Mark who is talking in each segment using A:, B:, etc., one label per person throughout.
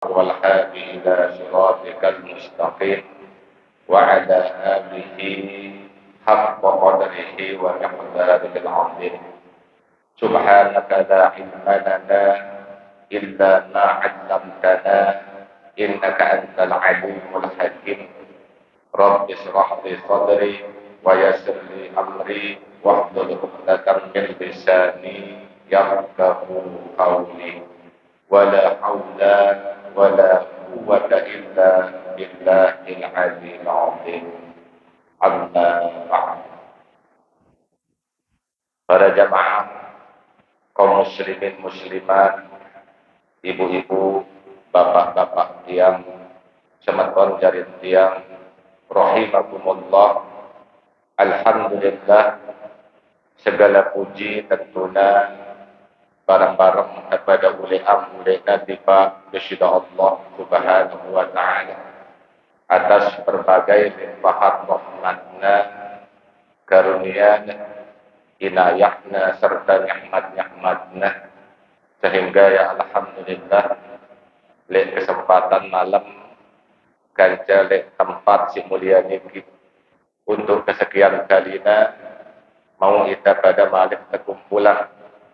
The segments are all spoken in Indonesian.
A: والهادي إلى صراطك المستقيم وعلى آله حق قدره ومقداره العظيم. سبحانك لا علم لنا إلا ما علمتنا إنك أنت العليم الحكيم. رب اشرح لي صدري ويسر لي أمري واحلل عقدة من لساني يفقهوا قولي. ولا حول ولا قوة إلا بالله العلي العظيم. Amma ba'd. Para jamaah kaum muslimin muslimat, ibu-ibu, bapak-bapak tiang, semeton jarin tiang, rahimakumullah. Alhamdulillah, segala puji tentunya bareng-bareng kepada uliam-uliam tiba kepada Allah Subhanahu wa ta'ala atas berbagai limpahan rahmatna, karunia, inayahna serta nikmat-nikmatna, sehingga ya alhamdulillah le kesempatan malam kanca le tempat si mulia niki untuk kesekian kalinya mau kita pada malik terkumpulan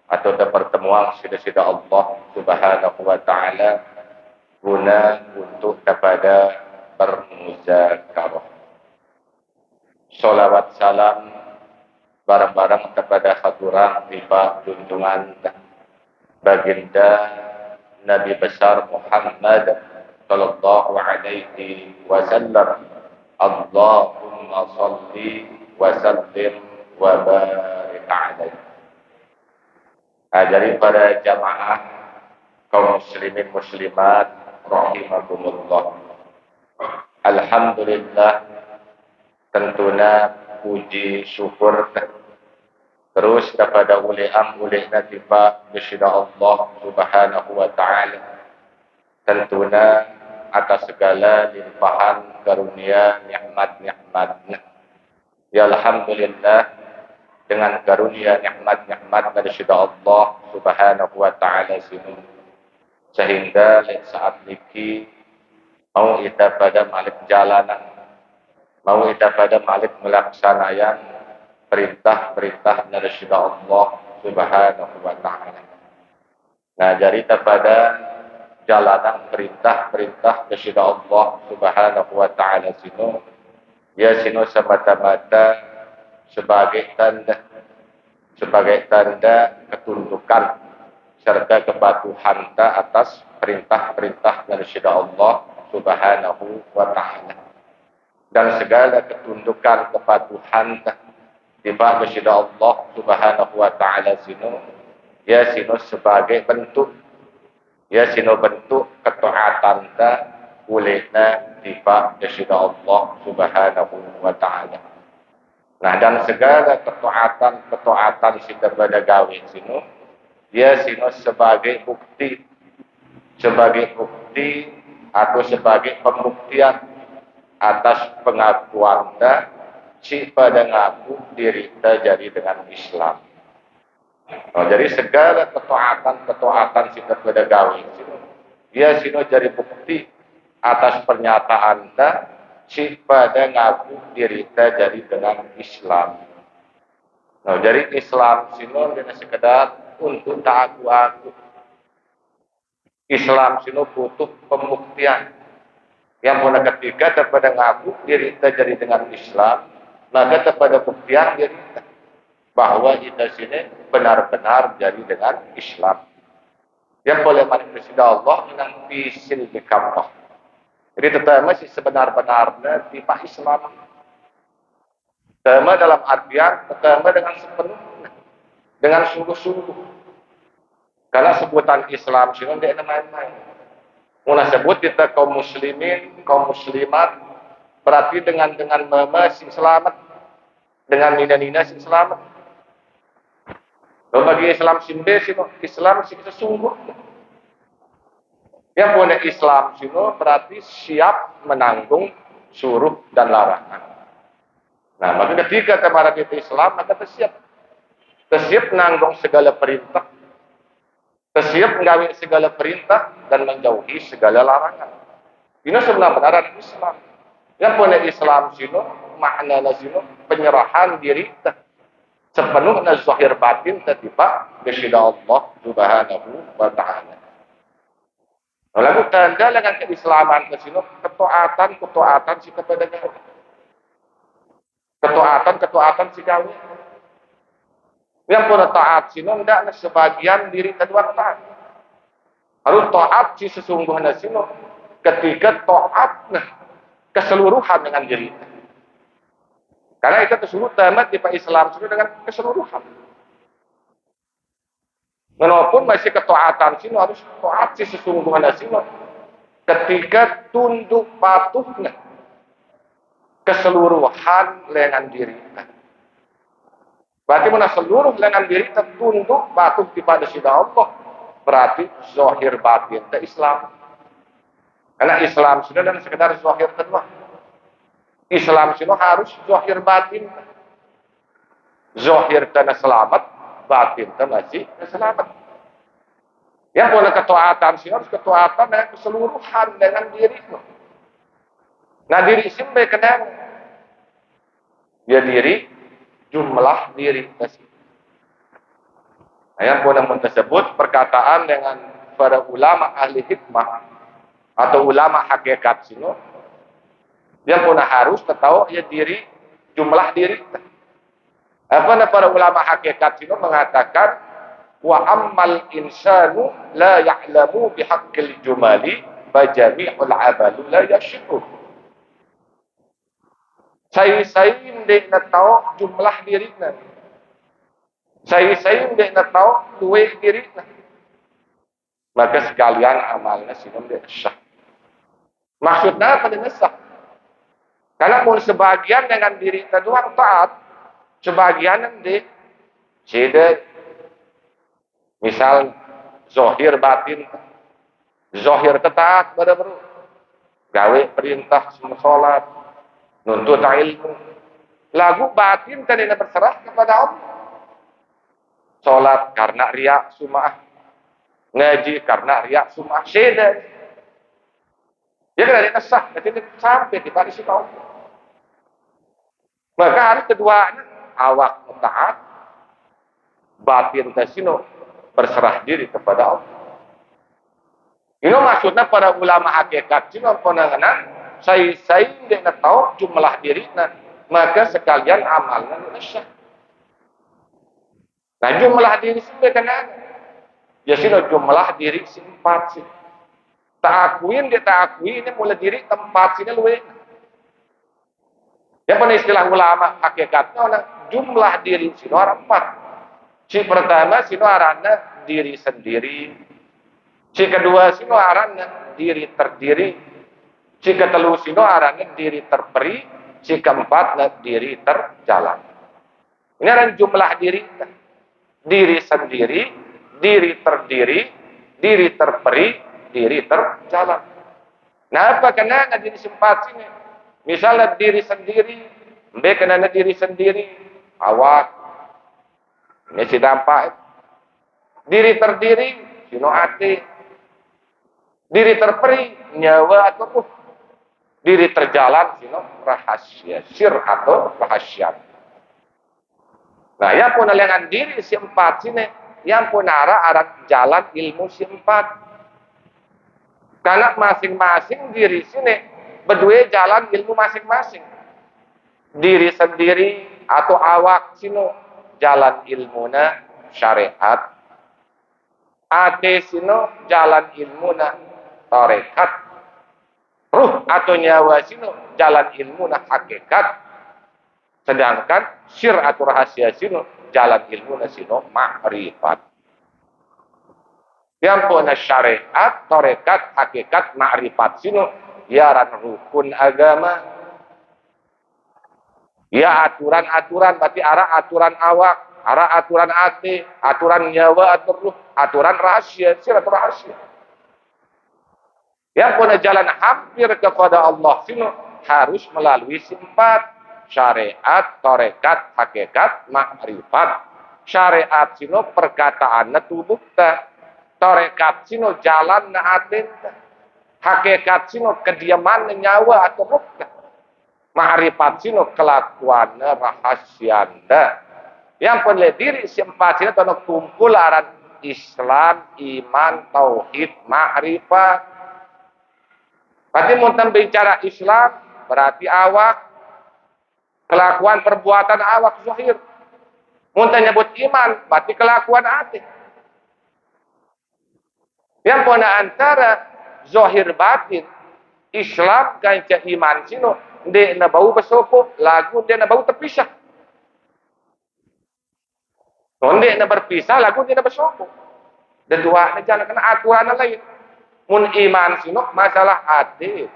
A: atau pertemuan sida-sida Allah Subhanahu wa ta'ala guna untuk kepada bermuzakarah. Salawat salam bareng-bareng kepada hadirat tiba junjungan baginda Nabi besar Muhammad sallallahu alaihi wasallam. Allahumma salli wa sallim wa barik alaihi. Jadi para jamaah kaum muslimin muslimat rahimakumullah. Alhamdulillah, tentunya puji syukur terus kepada uliam-uliam tiba kepada Allah Subhanahu wa ta'ala, tentunya atas segala limpahan karunia nikmat-nikmatnya. Ya alhamdulillah, dengan karunia nikmat-nikmat dari Allah Subhanahu wa ta'ala sini, sehingga saat ini mau kita pada malik jalanan, mau kita pada malik melaksanakan perintah-perintah dari Allah Subhanahu wa ta'ala. Nah, jadi pada jalanan perintah-perintah dari Allah Subhanahu wa ta'ala sini, ya sini semata-mata sebagai tanda ketundukan serta kepatuhan atas perintah-perintah dari Allah Subhanahu wa ta'ala, dan segala ketundukan kepatuhan tiba kepada Allah Subhanahu wa ta'ala sino ya sino sebagai bentuk ketaatan ulena tiba kepada Allah Subhanahu wa ta'ala. Nah, dan segala ketaatan kita pada gawe sino ya sino sebagai bukti atau sebagai pembuktian atas pengakuan pada ngaku diri kita jadi dengan Islam. Jadi segala ketaatan kita pada gawe dia sino jadi bukti atas pernyataan pada ngaku diri kita jadi dengan Islam. Jadi Islam sino tidak sekedar untuk tak aku. Islam sino butuh pembuktian. Yang mana ketika kepada ngaku diri kita jadi dengan Islam, maka kepada buktian diri kita bahwa kita sini benar-benar jadi dengan Islam. Yang boleh manifestasi Allah menang pisil di kampah. Jadi tetap masih sebenar-benarnya tipe Islam. Tetap dalam artian tetap dengan sepenuhnya, dengan sungguh-sungguh. Karena sebutan Islam sini tidak main-main. Mula sebut kita kaum muslimin, kaum muslimat, berarti dengan mama sing selamat, dengan nina-nina sing selamat. Kalau bagi Islam simbe sini, Islam sing sesungguhnya. Yang punya Islam sini berarti siap menanggung suruh dan larangan. Nah, maka ketika kita Islam, maka kita siap menanggung segala perintah. Siap menggawi segala perintah dan menjauhi segala larangan. Ini sebenarnya Islam. Yang punya Islam sino makna sino penyerahan diri sepenuhnya zahir batin tertiba kepada Allah Subhanahu wa taala. Lalu tanda dengan keislaman ke sino ketaatan si kepada gawe. Ketaatan si gawe. Yang punya taat sino tidak sebagian diri kedua taat. Harus taat si sesungguhnya sino ketika taat keseluruhan dengan diri. Karena itu tersebut tamat di Islam sudah dengan keseluruhan. Walaupun masih ketaatan sino harus taat si sesungguhnya sino ketika tunduk patuhnya keseluruhan dengan diri. Berarti mana seluruh dengan diri tertunduk patuh kepada sida Allah. Berarti zahir batin ke Islam. Karena Islam sudah dan sekedar zahir kedua. Islam sudah harus zahir batin. Zahir dan selamat, batin dan masih selamat. Yang boleh ketaatan sih harus ketaatan dengan keseluruhan dengan diri. Nah diri simbe kena ya diri jumlah diri kasih. Nah, yang boleh tersebut perkataan dengan para ulama ahli hikmah atau ulama hakikat sino yang pun harus tahu ya diri jumlah diri. Apa para ulama hakikat sino mengatakan wa ammal insanu la ya'lamu bihaqqil jumali fa jami'ul amalu la yashkur. Saya tidak tahu jumlah dirinya. Saya tidak tahu duit dirinya. Maka sekalian amalnya sino dia sah. Maksudnya apa dia sah? Karena pun sebagian dengan diri terdoang taat, sebagian nanti tidak. Misal zahir batin, zahir taat pada bro, gawe perintah semua sholat, nuntut ilmu, lagu batin tadi berserah kepada Allah. Sholat karena riak sum'ah, ngaji karena riak sum'ah, syeda. Ya kan ada kesah, nanti sampai di Paris itu. Maka harus keduanya awak taat, batin tasino berserah diri kepada Allah. Ini maksudnya para ulama hakikat sino penanganan saya tidak tahu jumlah dirinya, maka sekalian amalnya sah. Nah jumlah diri sih kena ya sino jumlah diri simpat sih. Tak akuin dia tak akui ini mulai diri tempat sini luwe. Ya pada istilah ulama hakikatnya orang jumlah diri sino orang empat. Si pertama sino arana diri sendiri. Si kedua sino arana diri terdiri. Si ketelu sino arana diri terperi. Si keempat diri terjalan. Ini adalah jumlah diri. Diri sendiri, diri terdiri, diri terperi, diri terjalan. Nah apa kena diri sempat sini? Misalnya diri sendiri, kena diri sendiri, awak, ini si dampak. Diri terdiri, sino hati. Diri terperi, nyawa atau ruh. Diri terjalan, sino rahasia, sir atau rahasia. Nah, yang pun dengan diri si empat sini, yang pun arah jalan ilmu si empat. Karena masing-masing diri sini berdua jalan ilmu masing-masing. Diri sendiri atau awak sino jalan ilmuna syariat. Ate sino jalan ilmuna tarekat. Ruh atau nyawa sino jalan ilmuna hakikat. Sedangkan sir atau rahasia sino jalan ilmuna sino ma'rifat. Yang punya syariat, tarekat, hakikat, ma'rifat sino yaran rukun agama. Ya aturan-aturan berarti arah aturan awak, arah aturan hati, aturan nyawa atau ruh, aturan rahasia, sir atau rahasia. Yang punya jalan hampir kepada Allah sino harus melalui simpat. Syariat, tarekat, hakikat, makrifat. Syariat sino perkataan tubuhta. Tarekat sino jalan na atin. Hakikat sino kediaman na nyawa atau ruh. Ma'rifat sino kelakuan rahasianda. Yang boleh diri sempat sino tono kumpul aran Islam, iman, tauhid, ma'rifat. Berarti muntan bicara Islam berarti awak kelakuan perbuatan awak zahir. Muntan nyebut iman berarti kelakuan hati. Yang pona antara zahir batin Islam kanca iman sino ndek na bau besopo lagu dia na bau terpisah. Ndek na berpisah lagu dia na besopo. Dua na jalan kena aturan lain. Mun iman sino masalah hati.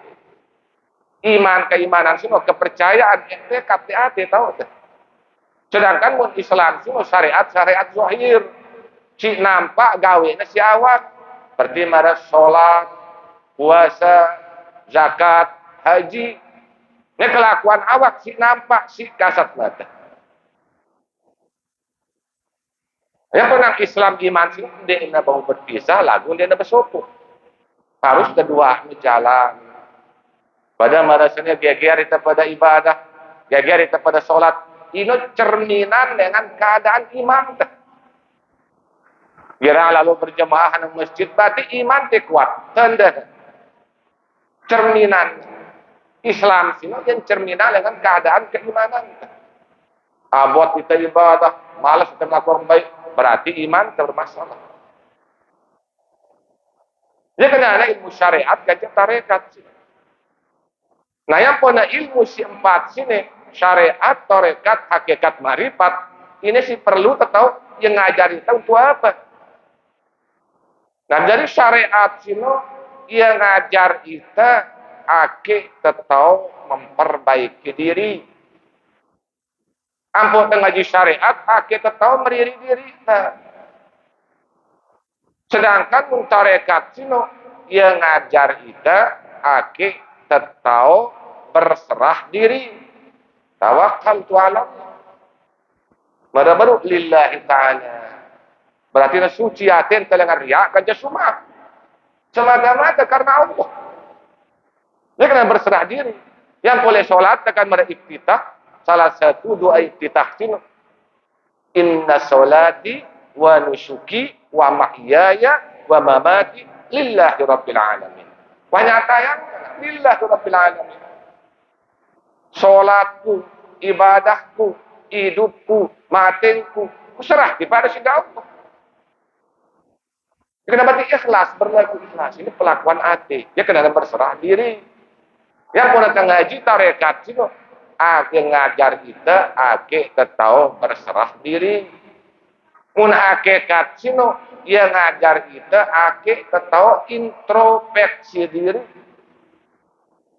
A: Iman keimanan sino kepercayaan etikad hati tahu tak? Sedangkan mun Islam sino syariat zahir. Si nampak gawe na si awak. Seperti ada sholat, puasa, zakat, haji. Ini kelakuan awak si nampak si kasat mata. Yang pernah Islam iman sih dia nak mau berpisah, lagu dia nak bersopo. Harus kedua jalan. Pada marasanya geger kita pada ibadah, geger kita pada sholat. Ini cerminan dengan keadaan iman. Kira lalu berjemaah di masjid, berarti iman dia kuat. Tanda. Cerminan. Islam sini yang cerminan dengan keadaan keimanan. Abot kita ibadah, malas kita melakukan baik, berarti iman bermasalah. Dia kena ada ilmu syariat, gajah tarekat. Nah yang punya ilmu si empat sini, syariat, tarekat, hakikat, marifat, ini sih perlu tahu yang ngajari kita untuk apa. Nah dari syariat sino ia ngajar kita ake tetau memperbaiki diri. Ampun ngaji syariat ake tetau meriri diri kita. Sedangkan muntarekat sino ia ngajar kita ake tetau berserah diri. Tawakal tu alam. Baru lillahi ta'ala. Berarti suci hati telengar riak kan jasumah. Semata-mata karena Allah. Dia kena berserah diri. Yang boleh sholat akan beriktitah. Salah satu doa iktitah sini. Inna sholati wa nusuki wa mahyaya wa mamati lillahi rabbil alamin. Pernyataan lillahi rabbil alamin. Sholatku, ibadahku, hidupku, matinku, kuserah kepada sida Allah. Dia kena berarti ikhlas, berlaku ikhlas. Ini pelakuan hati. Dia kena berserah diri. Yang pun datang ngaji tarekat sini, ake ngajar kita, ake tahu berserah diri. Mun hakikat sini, dia ngajar kita, ake tahu introspeksi diri.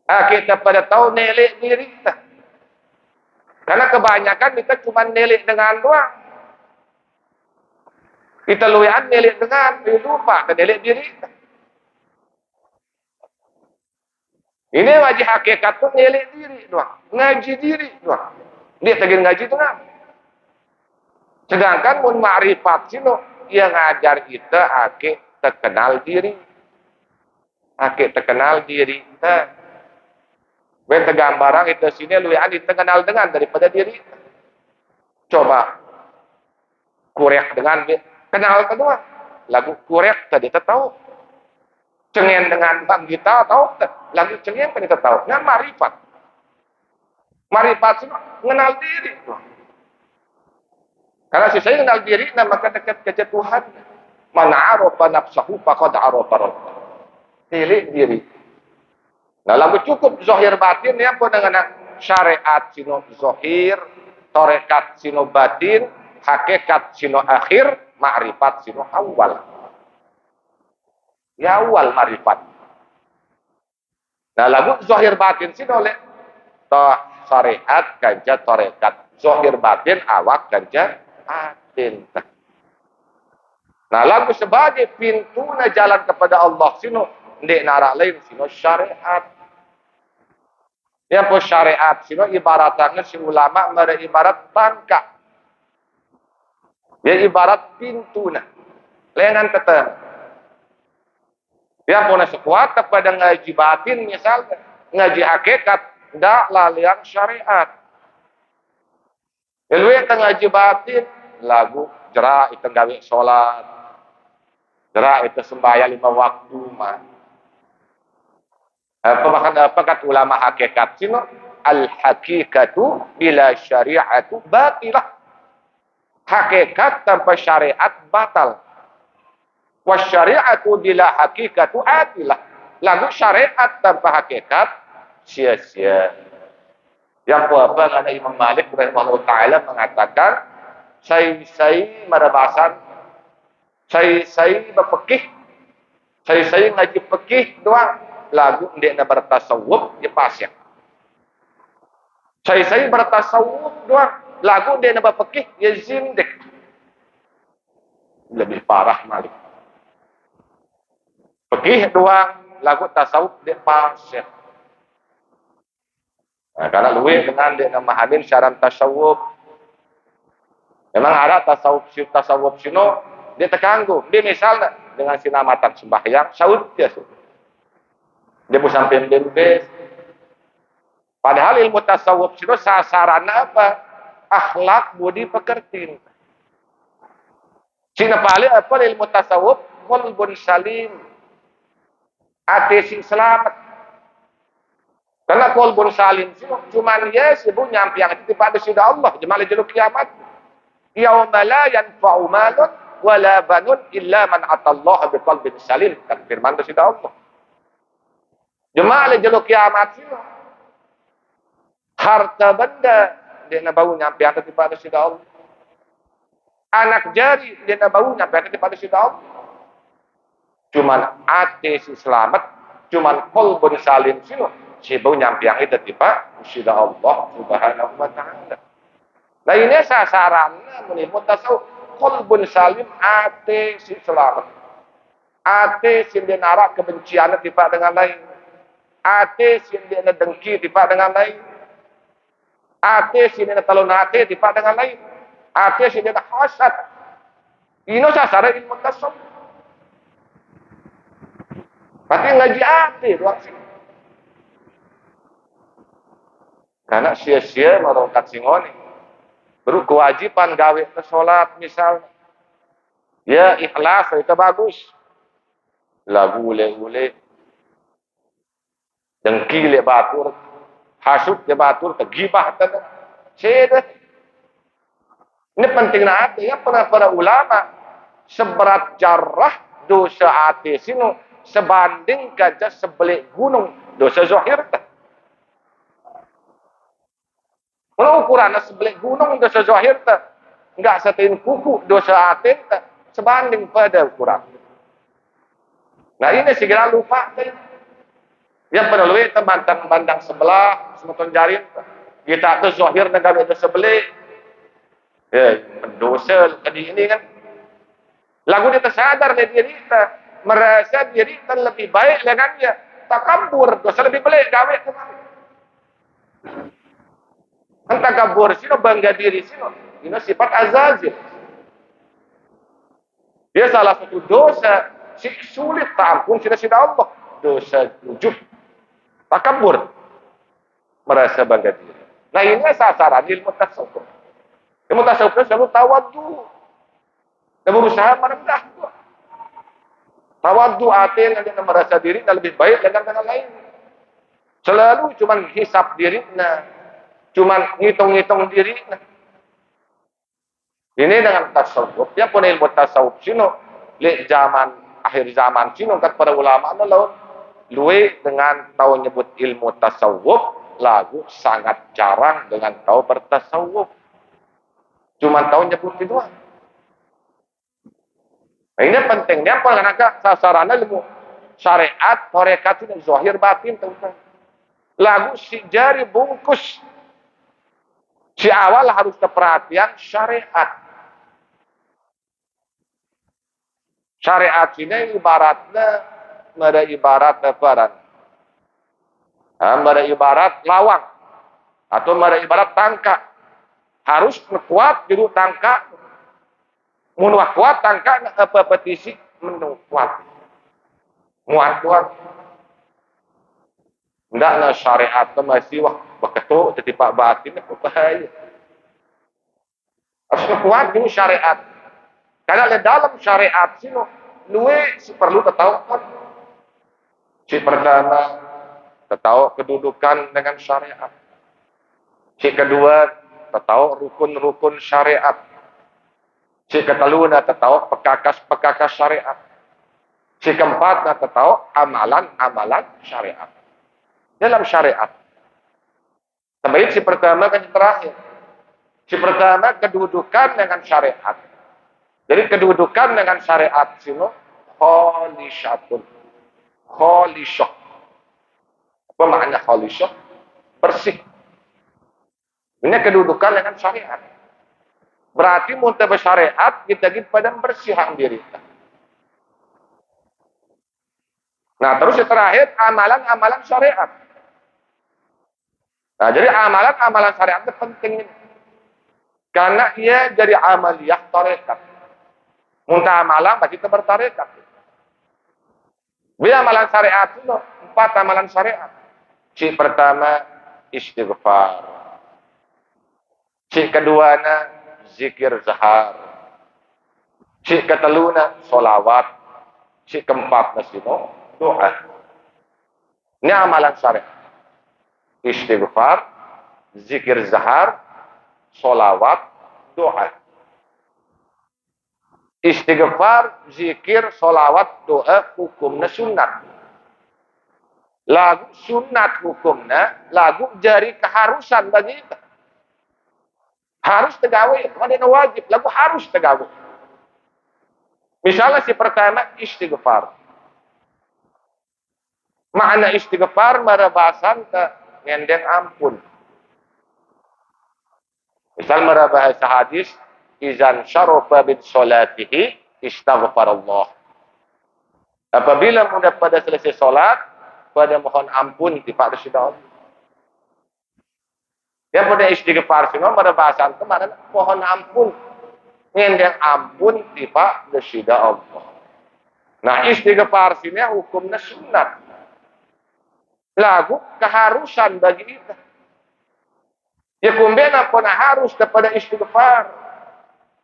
A: Ake pada tahu nelik diri kita. Karena kebanyakan kita cuma nelik dengan doang. Kita luyan nelik dengan lupa ke nelik diri. Ini wajib hakikat tu nelik diri doang, ngaji diri doang. Dia tegin ngaji tu ngam. Sedangkan mun ma'rifat sino ia ngajar kita ake terkenal diri. Ake terkenal diri kita. Ben tegambarang itu sini luyan ditengenal dengan daripada diri. Coba kurek dengan kenal kedua, lagu kurek tadi kita tahu. Cengen dengan bang kita tahu, lagu cengen kan kita tahu. Nah marifat, marifat sih mengenal diri. Karena si saya mengenal diri, nah maka dekat ke Tuhan. Mana arofa nafsahu faqad arofa rabbah. Pilih diri. Nah lagu cukup zahir batin ya pun dengan syariat sino zahir, tarekat sino batin, hakikat sino akhir, ma'rifat sino awal. Ya awal ma'rifat. Nah lagu zahir batin sino oleh syariat ganja tarekat. Zahir batin awak ganja batin. Nah lagu sebagai pintu na jalan kepada Allah sino ndek narak lain sino syariat. Yang pun syariat sino ibaratnya si ulama mere ibarat tangka. Ya ibarat pintu nah. Lengan tetap. Ya pun sekuat kepada ngaji batin misalnya, ngaji hakikat, ndak lalian syariat. Lalu yang ngaji batin, lagu jerak itu gawe sholat, jerak itu sembahyang 5 waktu mah. Apa kata ulama hakikat sino? Al hakikatu bila syariatu batilah. Hakikat tanpa syariat batal. Wasyari'atu bila hakikatu adilah. Lalu syariat tanpa hakikat sia-sia. Yang apa ada Imam Malik rahimahullah ta'ala mengatakan, saya merabasan, saya berfikih, saya ngaji fikih doang. Lagu dia nak bertasawuf, dia pasien. Saya bertasawuf doang. Lagu dia nak berfikih, dia zindik. Lebih parah Malik. Fikih doang, lagu tasawuf dia pasien. Nah, karena luwe dengan dia memahamin syarat tasawuf. Memang ada tasawuf sino, dia terganggu. Dia misalnya dengan sinamatan sembahyang, saud dia sudah. Dia pun sampai bembes. Padahal ilmu tasawuf sino sasaran apa? Akhlak budi pekerti. Cina paling apa ilmu tasawuf? Qalbun salim. Hati sing selamat. Karena qalbun salim sino cuman ya sibuk nyampe yang itu pada sida Allah jemalah jeluk kiamat. Yauma la yanfa'u malun wala banun illa man atallaha biqalbin salim. Kan firman itu sida Allah. Jemaah jeluk kiamat sino. Harta benda dia nak bau nyampe yang itu pada sida Allah. Anak jari dia nak bau nyampe yang itu pada sida Allah. Cuman hati si selamat, cuman qalbun salim sino. Si bau nyampe yang itu tiba sida Allah Subhanahu wa taala. Nah ini sasarannya menimut tasawuf qalbun salim hati si selamat. Hati si dia narak kebencian tiba dengan lain. Hati si dia dengki tiba dengan lain. Hati si dia talon hati tiba dengan lain. Hati si dia hasad. Ini sasaran ilmu tasawuf. Berarti ngaji hati doang sih. Karena sia-sia merokat singoni. Baru kewajiban gawe ke sholat misalnya. Ya ikhlas itu bagus. Lagu ule-ule. Dengki le batur. Hasud le batur. Tegibah. Seda. Ini penting hati. Ya para ulama. Seberat jarah dosa hati sinu. Sebanding gajah sebelik gunung. Dosa zahir. Kalau ukuran sebelik gunung dosa zahir enggak setin kuku dosa atin sebanding pada ukuran. Nah ini segera lupa yang perlu teman-teman sebelah semeton jarin kita tu zahir negara itu sebelik ya dosa tadi ini kan lagu dia tersadar dari diri kita merasa diri kita lebih baik dengannya takabur dosa lebih baik gawe entah kabur sino bangga diri sino ini sifat azazil dia salah satu dosa sulit tak ampun sida Allah dosa ujub takabur merasa bangga diri. Nah ini sasaran ilmu tasawuf. Ilmu tasawuf selalu tawadhu dan berusaha merendah tawadhu atin yang merasa diri dan lebih baik dengan lain selalu cuman hisap dirinya cuman ngitung-ngitung diri. Ini dengan tasawuf. Ya pun ilmu tasawuf sino le zaman akhir zaman sino kat para ulama lalu luwe dengan tahu nyebut ilmu tasawuf lagu sangat jarang dengan tahu bertasawuf. Cuman tahu nyebut itu. Nah, ini pentingnya apa karena sasarannya ilmu syariat, tarekat dan zahir batin teman. Lagu si jari bungkus si awal harus keperhatian syariat. Syariat ini ibaratnya ada ibarat apa? Ada ibarat lawang atau ada ibarat tangka. Harus kuat dulu tangka. Mun kuat tangka apa petisi menu kuat. Muat-muat. Hendaklah syariat itu masih beketuk tertipak batin itu bahaya. Harus kuat ini syariat. Karena dalam syariat sini luwe perlu ketahuan. Si pertama ketahu kedudukan dengan syariat. Si kedua ketahu rukun-rukun syariat. Si keteluna ketahu pekakas-pekakas syariat. Si keempat ketahu amalan-amalan syariat. Dalam syariat. Sampai si pertama kan yang terakhir. Si pertama kedudukan dengan syariat. Jadi kedudukan dengan syariat sini kholishatun. Kholisyah. Apa makna kholisyah? Bersih. Ini kedudukan dengan syariat. Berarti muntah syariat kita pada bersihkan diri. Nah, terus yang terakhir amalan-amalan syariat. Nah, jadi amalan-amalan syariat itu penting. Karena ia jadi amaliyah tarekat. Muntah amalan bagi kita bertarekat. Bila amalan syariat itu 4 amalan syariat. Si pertama istighfar. Si kedua zikir zahar. Si keteluna solawat. Si keempat doa. Ini amalan syariat. Istighfar, zikir zahar, solawat, doa. Istighfar, zikir, solawat, doa, hukumnya sunat. Lagu sunat hukumnya, lagu jari keharusan bagi kita. Harus tegawe, mana wajib, lagu harus tegawe. Misalnya si pertama istighfar. Makna istighfar merabasan ke ngendeng ampun. Misal merabahasa hadis, izan syarafa bin salatihi istaghfarallah. Apabila mudah pada selesai solat, pada mohon ampun di Pak Rasulullah. Yang pada istighfar semua merabasan ke mana mohon ampun. Ngendeng ampun di Pak Rasulullah. Nah istighfar sini hukumnya sunat. Lagu keharusan bagi kita. Ya kumbena pun harus kepada istighfar.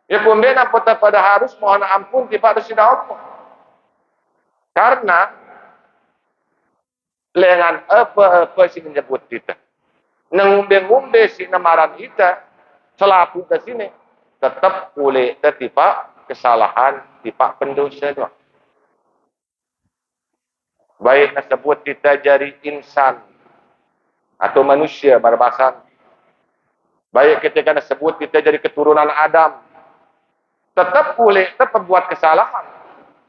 A: Ya kumbena pun pada harus mohon ampun kepada Allah. Karena lengan apa sih menyebut kita. Ngumbe-ngumbe si namaran kita selaku ke sini tetap boleh tertipak kesalahan tipak pendosa doang. Baik tersebut kita jadi insan atau manusia berbahasan. Baik ketika disebut kita jadi keturunan Adam. Tetap boleh terbuat kesalahan.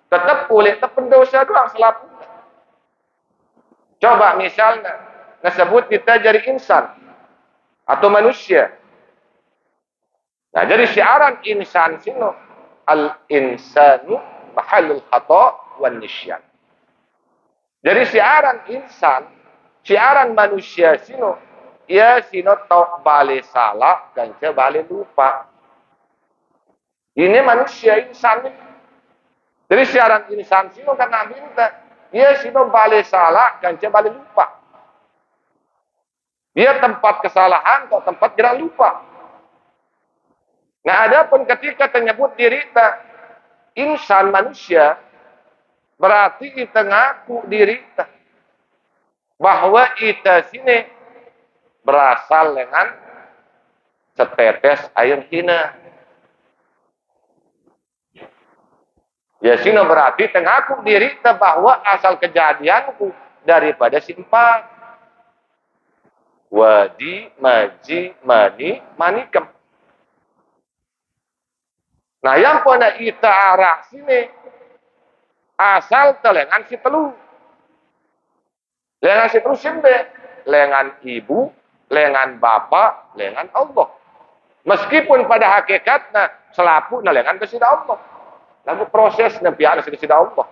A: Tetap boleh terpendosa doang selaku. Coba misalnya disebut kita jadi insan atau manusia. Nah, jadi syiaran insan sino al-insanu mahallul khata' wan nisyan. Jadi syiaran insan, syiaran manusia sino ia sino tau balik salah dan balik lupa. Ini manusia insan ini. Jadi syiaran insan sino kan minta ia sino balik salah dan balik lupa. Dia tempat kesalahan atau tempat gerak lupa. Nah, adapun ketika menyebut diri kita insan manusia, berarti kita ngaku diri kita bahwa kita sini berasal dengan setetes air hina. Ya sini berarti ngaku diri kita bahwa asal kejadianku daripada simpan. Wadi, maji, mani, manikem. Nah, yang pada kita arah sini asal telengan si telu. Lengan si telu simbe. Lengan ibu, lengan bapak, lengan Allah. Meskipun pada hakikatnya selapu na lengan kesida Allah. Lalu proses nempian kesida Allah.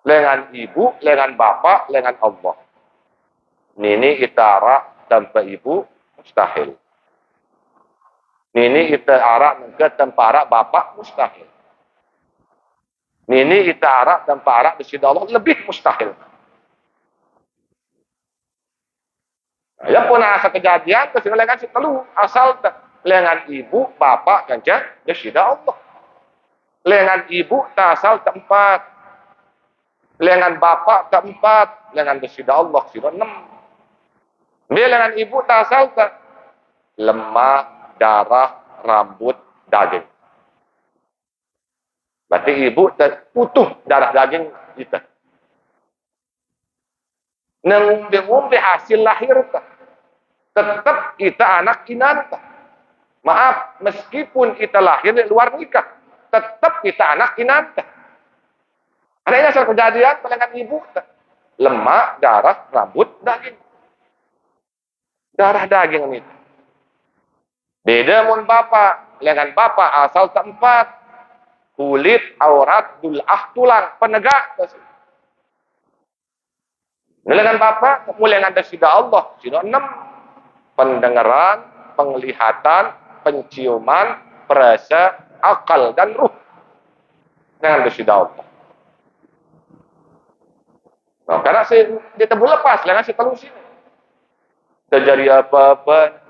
A: Lengan ibu, lengan bapak, lengan Allah. Nini itara tanpa ibu mustahil. Nini itara ke tanpa bapak mustahil. Ini ita arak dan parak di sisi Allah lebih mustahil. Ya pun asal kejadian ke sini lengan si telu asal lengan ibu bapak kanca di sisi Allah. Lengan ibu tak asal tempat. Lengan bapak tak empat, lengan di sisi Allah sisi enam. Lengan ibu tak asal tak lemak, darah, rambut, daging. Berarti ibu utuh darah daging kita. Ngumbe-ngumbe hasil lahir tak. Tetap kita anak inanta. Maaf, meskipun kita lahir di luar nikah, tetap kita anak inanta. Anehnya asal kejadian pelengan ibu tak. Lemak, darah, rambut, daging. Darah daging ini. Beda mun bapak. Lengan bapak asal tak empat. Kulit, aurat, dul'ah, tulang, penegak. Lengan bapak, lengan dasida Allah. Sida 6. Pendengaran, penglihatan, penciuman, perasa, akal, dan ruh. Lengan dasida Allah. Nah, karena dia tebu lepas, lengan si telu sini. Terjadi apa-apa.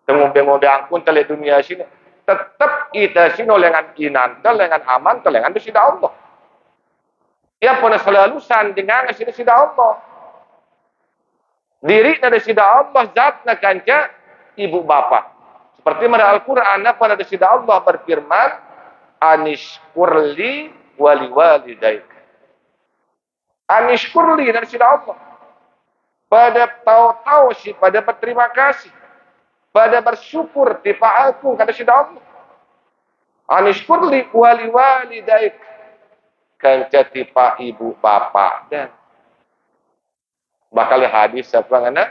A: Ngombe-ngombe angkun telik dunia sini. Tetap kita sini lengan inan, lengan aman, lengan dasida Allah. Ia pun selalu sandingan sini sida Allah. Diri dari sida Allah zatna kanca ibu bapa. Seperti mana Al-Qur'an pada sida Allah berfirman, "Anishkurli wali walidaik." Anishkurli dari sida Allah. Pada tahu-tahu si pada berterima kasih. Pada bersyukur tipa aku kata sida Allah. Anishkurli wali walidaik. Kanca tipa ibu bapa dan bakal hadis apa ngana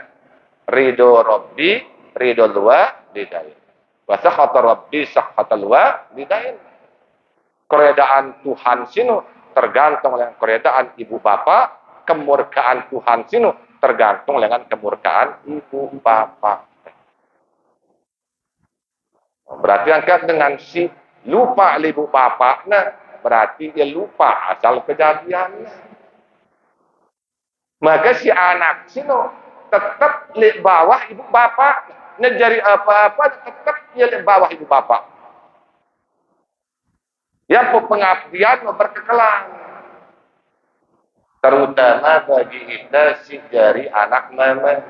A: ridho Rabbi ridho luwa lidain wa sakhata Rabbi sakhata luwa lidain. Keredaan Tuhan sinu tergantung dengan keredaan ibu bapa, kemurkaan Tuhan sinu tergantung dengan kemurkaan ibu bapa. Berarti angkat dengan si lupa ibu bapa nah berarti dia lupa asal kejadiannya. Maka si anak sino tetap di bawah ibu bapak. Ngejari apa-apa tetap dia di bawah ibu bapak. Ya pengabdian berkekelang. Terutama bagi kita si jari anak mama.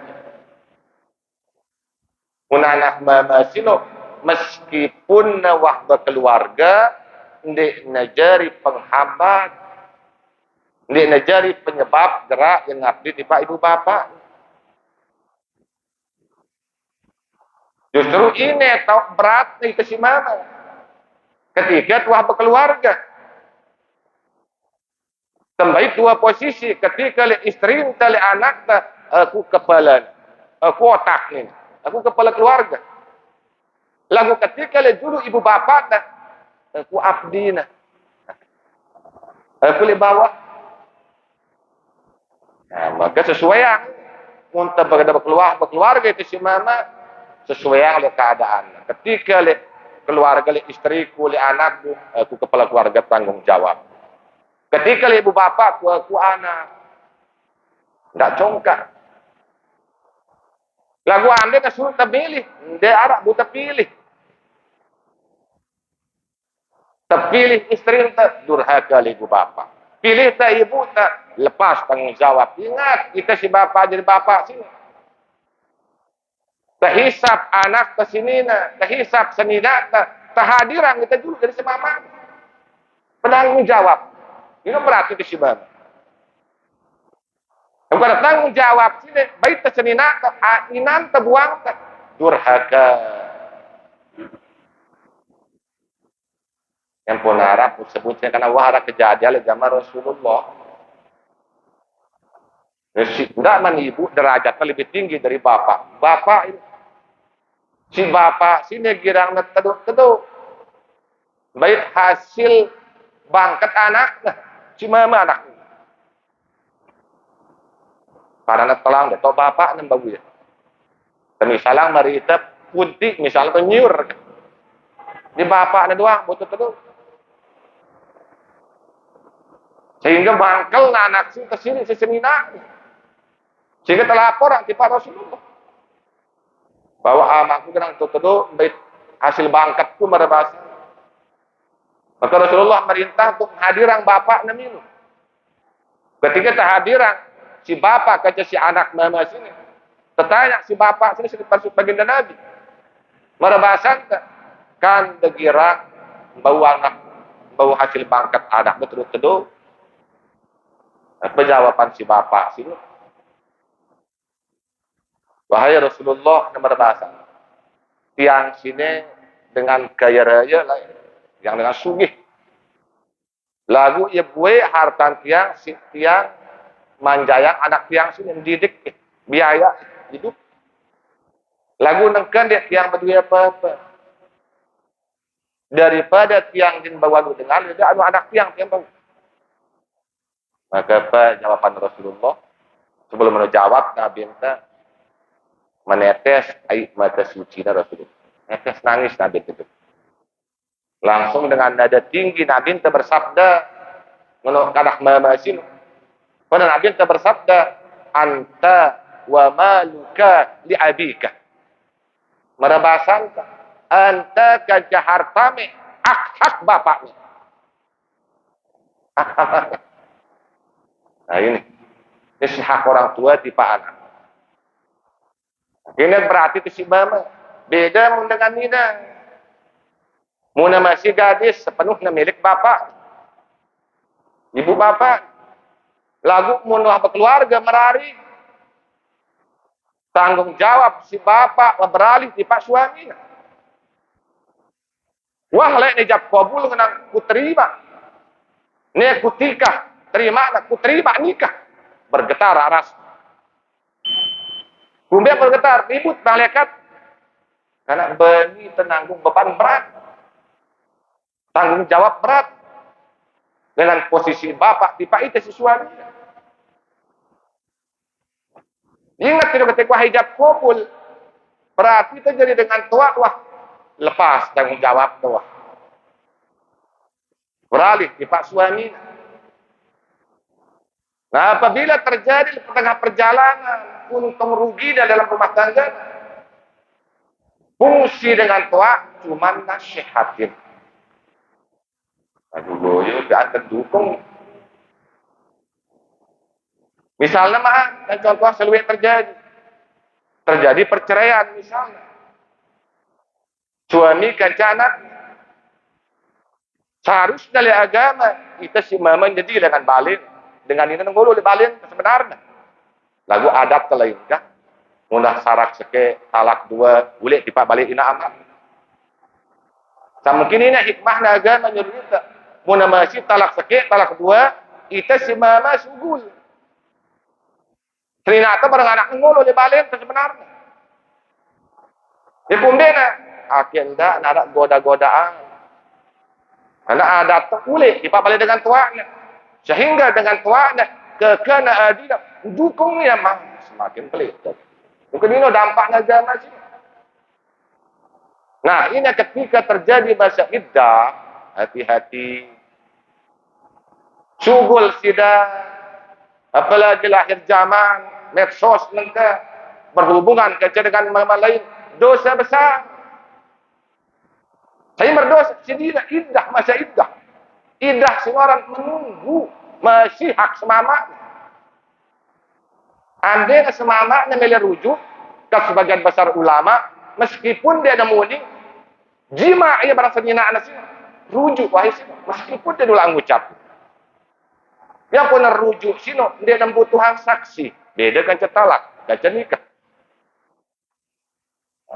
A: Mun anak mama sino meskipun nawah berkeluarga ndek najari penghambat, ndek najari penyebab gerak yang ngabdi di pak ibu bapak. Justru ini tau berat nih ke si mama. Ketika tuah berkeluarga. Tembaik dua posisi. Ketika le istri le anak ta aku kepala, aku otak nih, aku kepala keluarga. Lalu ketika le dulu ibu bapak ta aku abdi nah. Aku le bawah. Nah, maka sesuai yang untuk berkeluarga itu si mama sesuai yang le keadaan. Ketika le keluarga le istriku le anakku, aku kepala keluarga tanggung jawab. Ketika le ibu bapak aku anak. Ndak congkak. Lagu anda suruh terpilih, dia arak buta pilih. Terpilih istri tak durhaka ibu bapak. Pilih tak ibu tak lepas tanggung jawab. Ingat kita si bapak jadi bapak sini. Terhisap anak ke sini na, terhisap senina terhadiran kita dulu dari si mama. Penanggung jawab. Ini berarti di si mama. Bukan tanggung jawab sini, baik tersenina inan terbuang durhaka. Yang pun Arab sebutnya karena wahara kejadian zaman Rasulullah. Tidak ibu derajatnya lebih tinggi dari bapak. Bapak ini, si bapak sini girang teduh-teduh. Baik hasil bangkat anak, nah, si mama anak. Karena telang deh, toh bapak nembagu ya. Misalnya merita puntik, misalnya penyur. Di bapak doang, butuh teduh. Sehingga bangkel anak si kesini sesemina. Sehingga terlapor nanti Pak Rasulullah. Bahwa amakku kena tutup hasil bangkatku merebas. Maka Rasulullah merintah untuk hadiran bapak namilu. Ketika terhadiran si bapak kaca si anak mama sini. Tertanya si bapak sini masuk baginda Nabi. Merebasan kan degira bau anak, bau hasil bangkat anak betul-betul. Penjawaban si bapak sini. Wahai Rasulullah nomor bahasa. Tiang sini dengan kaya raya lain. Yang dengan sugih. Lagu ia buai hartan tiang, si tiang manjayang anak tiang sini mendidik biaya hidup. Lagu nengkan dia tiang berdua apa-apa. Daripada tiang din bawa lu dengar, dia anu anak tiang bawa. Maka apa jawaban Rasulullah? Sebelum menjawab, Nabi minta menetes air mata suci Rasulullah. Netes nangis Nabi itu. Langsung dengan nada tinggi Nabi minta bersabda, menurut kanak mamasin. Pada Nabi minta bersabda, anta wa maluka li abika. Merebasan anta kaca hartame hak bapaknya. Nah ini si hak orang tua di pak anak. Ini berarti itu si mama beda dengan Nina. Muna masih gadis sepenuhnya milik bapak. Ibu bapak lagu muna berkeluarga merari. Tanggung jawab si bapak beralih di pak suaminya. Wah lek ni jab kabul ngenang ku terima. Ni ku tikah, terima nak ku terima nikah. Bergetar aras. Kemudian bergetar, ribut malaikat. Karena bani tenanggung beban berat. Tanggung jawab berat. Dengan posisi bapak di pak itu si suaminya. Ingat tidak ketika hijab kabul. Berarti itu jadi dengan tua, wah. Lepas tanggung jawab tua. Beralih di pak suami. Nah apabila terjadi di tengah perjalanan. Untung rugi dalam rumah tangga. Fungsi dengan tua. Cuma nasihatin. Aduh boyo, tidak terdukung. Misalnya dan contoh seluruh terjadi perceraian misalnya. Suami kancanak seharusnya dari agama kita si mama jadi dengan balin dengan ini nunggu oleh balin sebenarnya. Lagu adat lain kan. Munah sarak seke talak dua boleh tipak balik ina amat. Mungkin ini hikmah agama nyuruh kita. Munah masih talak seke talak dua kita si mama sugul. Ternyata barang anak ngulu di balik sebenarnya. Di kumbena, akhirnya ada goda-godaan. Anak ada terkulit, dipapalai dengan tuanya. Sehingga dengan tuanya, kekena adina, dukungnya mah semakin pelit. Mungkin ini dampaknya zaman sini. Nah, ini ketika terjadi masa iddah, hati-hati. Sugul sidah. Apalagi lahir zaman, medsos lengkap, berhubungan kerja dengan mama lain, dosa besar. Saya berdosa, sedih iddah, masa iddah. Iddah semua orang menunggu, masih hak semamaknya. Andai semamaknya milih rujuk, ke sebagian besar ulama, meskipun dia nemuni, jima ia berasa nyina anak sini, rujuk wahai sini, meskipun dia dulu ngucap. Yang pun rujuk sino dia membutuhkan saksi. Beda kan cetalak, kan nikah.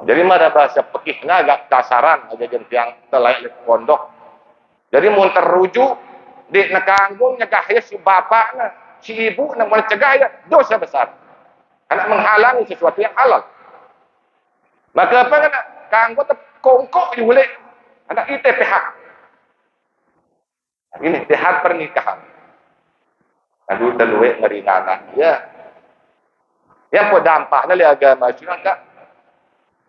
A: Jadi mana bahasa pekihnya agak kasaran aja yang terlayak pondok. Jadi mun terrujuk di nekanggung nyegahnya si bapaknya, si ibu nak mencegah ya dosa besar. Karena menghalangi sesuatu yang halal. Maka apa kan kanggo terkongkok boleh anak ITPH. Ini pihak pernikahan. Aduh terluik ngeringanan. Ya. Yang pun dampaknya li agama Islam tak.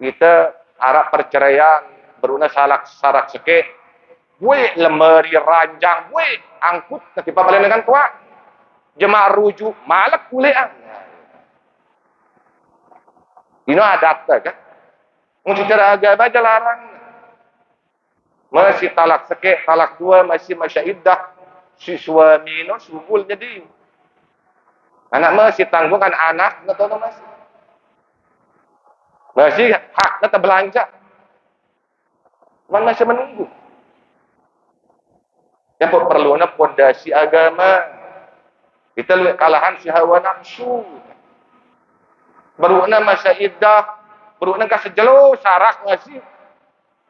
A: Kita harap perceraian beruna sarak seke. Buik lemari ranjang, buik angkut nanti paling dengan kuat. Jemaah rujuk malak boleh ah. Ini adat kan. Secara agama aja larang. Masih talak sekek, talak dua, masih iddah. Si suami no subul jadi. Anak masih tanggung kan anak, nggak tahu masih. Masih hak nggak belanja. Man masih menunggu. Yang perlu pondasi agama. Kita lihat kalahan si hawa nafsu. Baru masa iddah, baru kas sejelo sarak masih.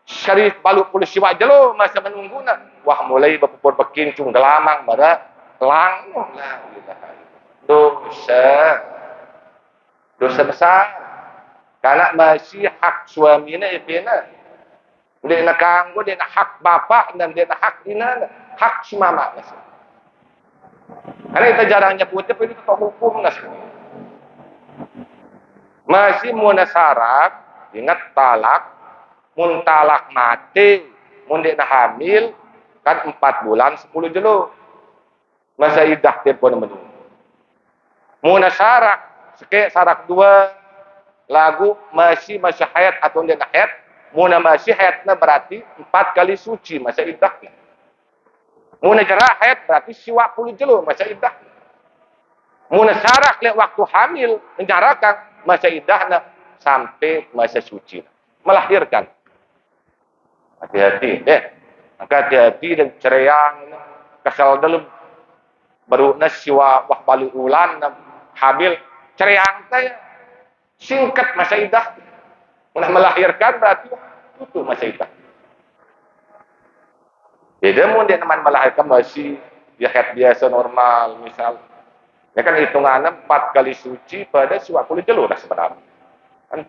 A: Syarif balu polisi wak jelo masa menunggu nak. Wah mulai berpupur bekincung gelamang pada lang. Dosa besar. Karena masih hak suaminya ipena. Dia nak kanggo, dia nak hak bapak dan dia nak hak ina, hak si mama. Karena kita jarang nyebutnya, tapi itu hukum nasi. Masih munasarak, ingat talak, muntalak mati, mundik nak hamil, kan 4 bulan 10 jelo. Masa idah dia pun menunggu. Munasarak, sekek sarak 2, lagu masih hayat atau dia nak hayat, muna masih hayatnya berarti 4 kali suci masa idahnya. Muna jerah hayat berarti siwa 10 jelo masa idahnya. Muna sarak lewat waktu hamil menjarakan masa idahnya sampai masa suci. Melahirkan. Hati-hati deh. Maka hati-hati dan cereang kesal dalam baru siwa wah balik ulan hamil cereang teh singkat masa idah. Mulai melahirkan berarti itu masa idah. Jadi mau dia teman melahirkan masih ya biasa normal misal. Ya kan hitungannya 4 kali suci pada 20 jelo lah sebenarnya. Kan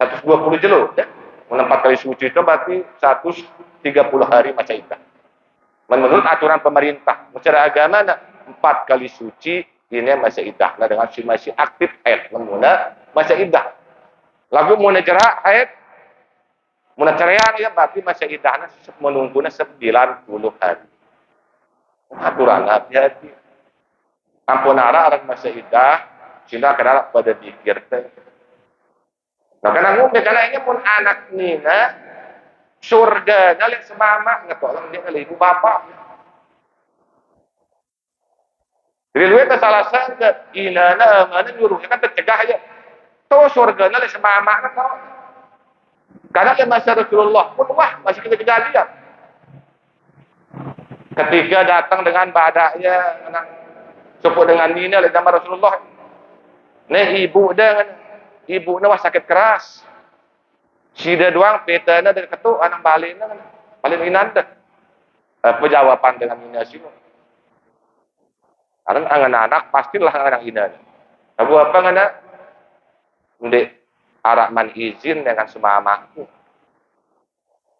A: 120 jelo ya. 4 kali suci itu berarti 130 hari masa idah. Menurut aturan pemerintah, secara agama 4 kali suci ini masa idah. Nah dengan masih aktif haid, menuna masa idah. Lagu mau cerah haid, mau cereang ya berarti masa idahnya menunggunya 90 hari. Aturan hati-hati. Ampun arah masa idah, sila kena pada pikir teh. Nah karena ngombe karena ini pun anak nina surga nalik semama ngetolong dia kali ibu bapak. Jadi lu itu salah sangka inana mana nyuruhnya kan tercegah aja. Tuh surga nalik semama ngetolong. Karena dia masa Rasulullah pun wah masih kejadian. Ketika datang dengan badaknya anak sebut dengan Nina oleh gambar Rasulullah. Nih ibu wah sakit keras. Sida doang petana dari ketuk anak balina kan. Paling inanda. Jawaban dengan Nina sih. Karena anak-anak pastilah anak Nina. Tapi apa ngana? Ndek arak man izin dengan semamaku.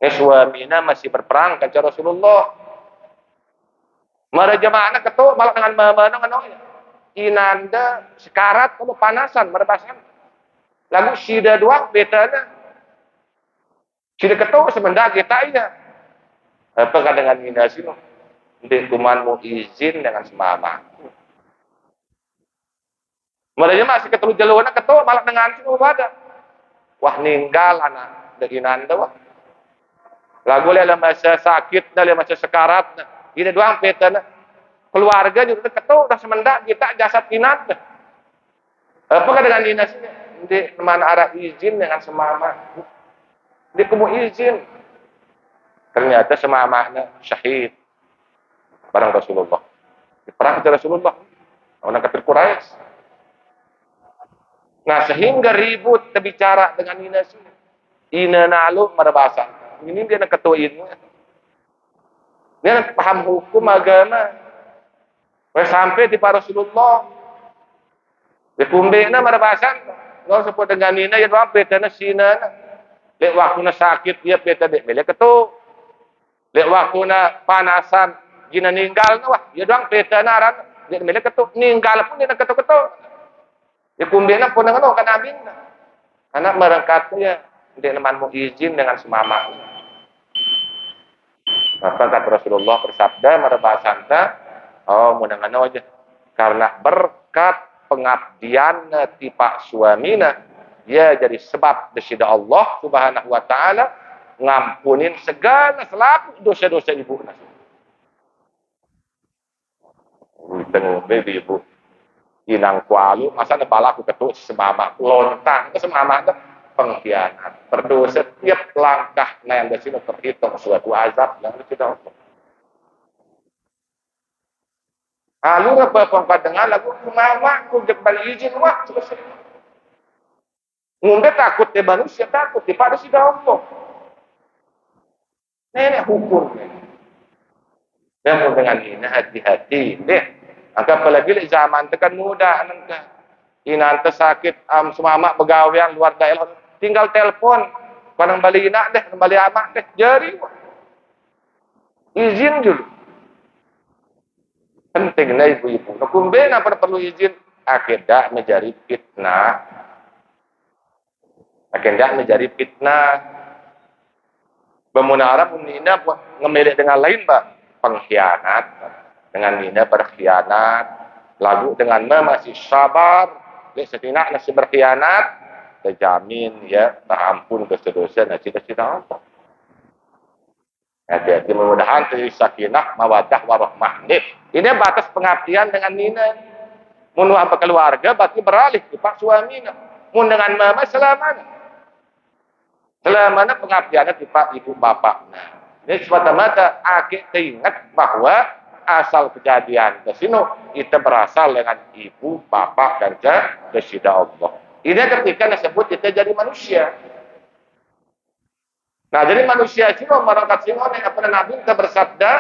A: Ini suaminya masih berperang kan Rasulullah. Mara jemaahnya ketuk malah dengan mana nganonya. Inanda sekarat kamu panasan merbasan. Lagu sida doang betana. Sida ketuk semendak kita iya. Apa dengan minasi no? Ndek kumanmu izin dengan semamaku. Mara jemaah si ketelu jaluana ketuk malah dengan sinu pada. Wah ninggal anak dari Inanda wah. Lagu le masa sakit le masa sekarat. Ini doang petana. Keluarga juga ketuk dah semendak kita jasad inat. Apakah dengan dinas ini? Di mana arah izin dengan semama. Di kamu izin. Ternyata semamanya syahid. Barang Rasulullah. Di perang ke Rasulullah. Orang kafir Quraisy. Nah sehingga ribut terbicara dengan dinas ini. Ina nalu marabasan. Ini dia nak ketuin. Dia paham hukum agama. Sampai di Rasulullah. Di kumbina marabasan. Nggak sebut dengan Nina ya doang petana sina. Lek waktu na sakit dia peta dek beli ketuk. Lek waktu na panasan gina ninggal wah ya doang petana aran dek beli ketuk. Ninggal pun dia ketuk-ketuk. Di kumbina pun dengan kan abin. Karena merengkatnya dia temanmu izin dengan semama. Maka kata Rasulullah bersabda marabasanta, oh munangano aja. Karena berkat pengabdian ti pak suamina, ya jadi sebab desida Allah Subhanahu wa taala ngampunin segala selaku dosa-dosa ibu nasi. Tengok ibu inang kualu masa ne balaku ketuk semama lontang ke semama dah pengkhianat berdosa setiap langkah nah yang dari sini terhitung suatu azab yang tidak Allah. Lalu apa pangkat dengan lagu mama ku jebal izin wah selesai. Ngumbe takut di manusia takut di pada sida Allah. Nenek hukum. Dan dengan ini hati-hati deh. Angka apalagi di zaman tekan muda nengka. Inante sakit semama begawean luar daerah tinggal telepon padang balik nak deh kembali amak deh jadi izin dulu penting nah ibu-ibu nakumbe apa perlu izin akhirnya menjadi fitnah Bemunara Nina ngemilik dengan lain pengkhianat dengan Nina berkhianat lalu dengan masih sabar setinak nasi berkhianat terjamin ya tak ampun dosa-dosa dan cita-cita Allah. Hati-hati mudah-mudahan dari sakinah mawadah warahmah. Ini batas pengabdian dengan Nina. Mun apa keluarga berarti beralih ke pak suaminya. Mun dengan mama selamanya. Selamanya pengabdiannya di pak ibu bapak. Nah, ini semata-mata kita ingat bahwa asal kejadian kesino kita berasal dengan ibu, bapak dan kesida Allah. Ini ketika disebut kita jadi manusia. Nah, jadi manusia sino marakat sino yang apa Nabi kita bersabda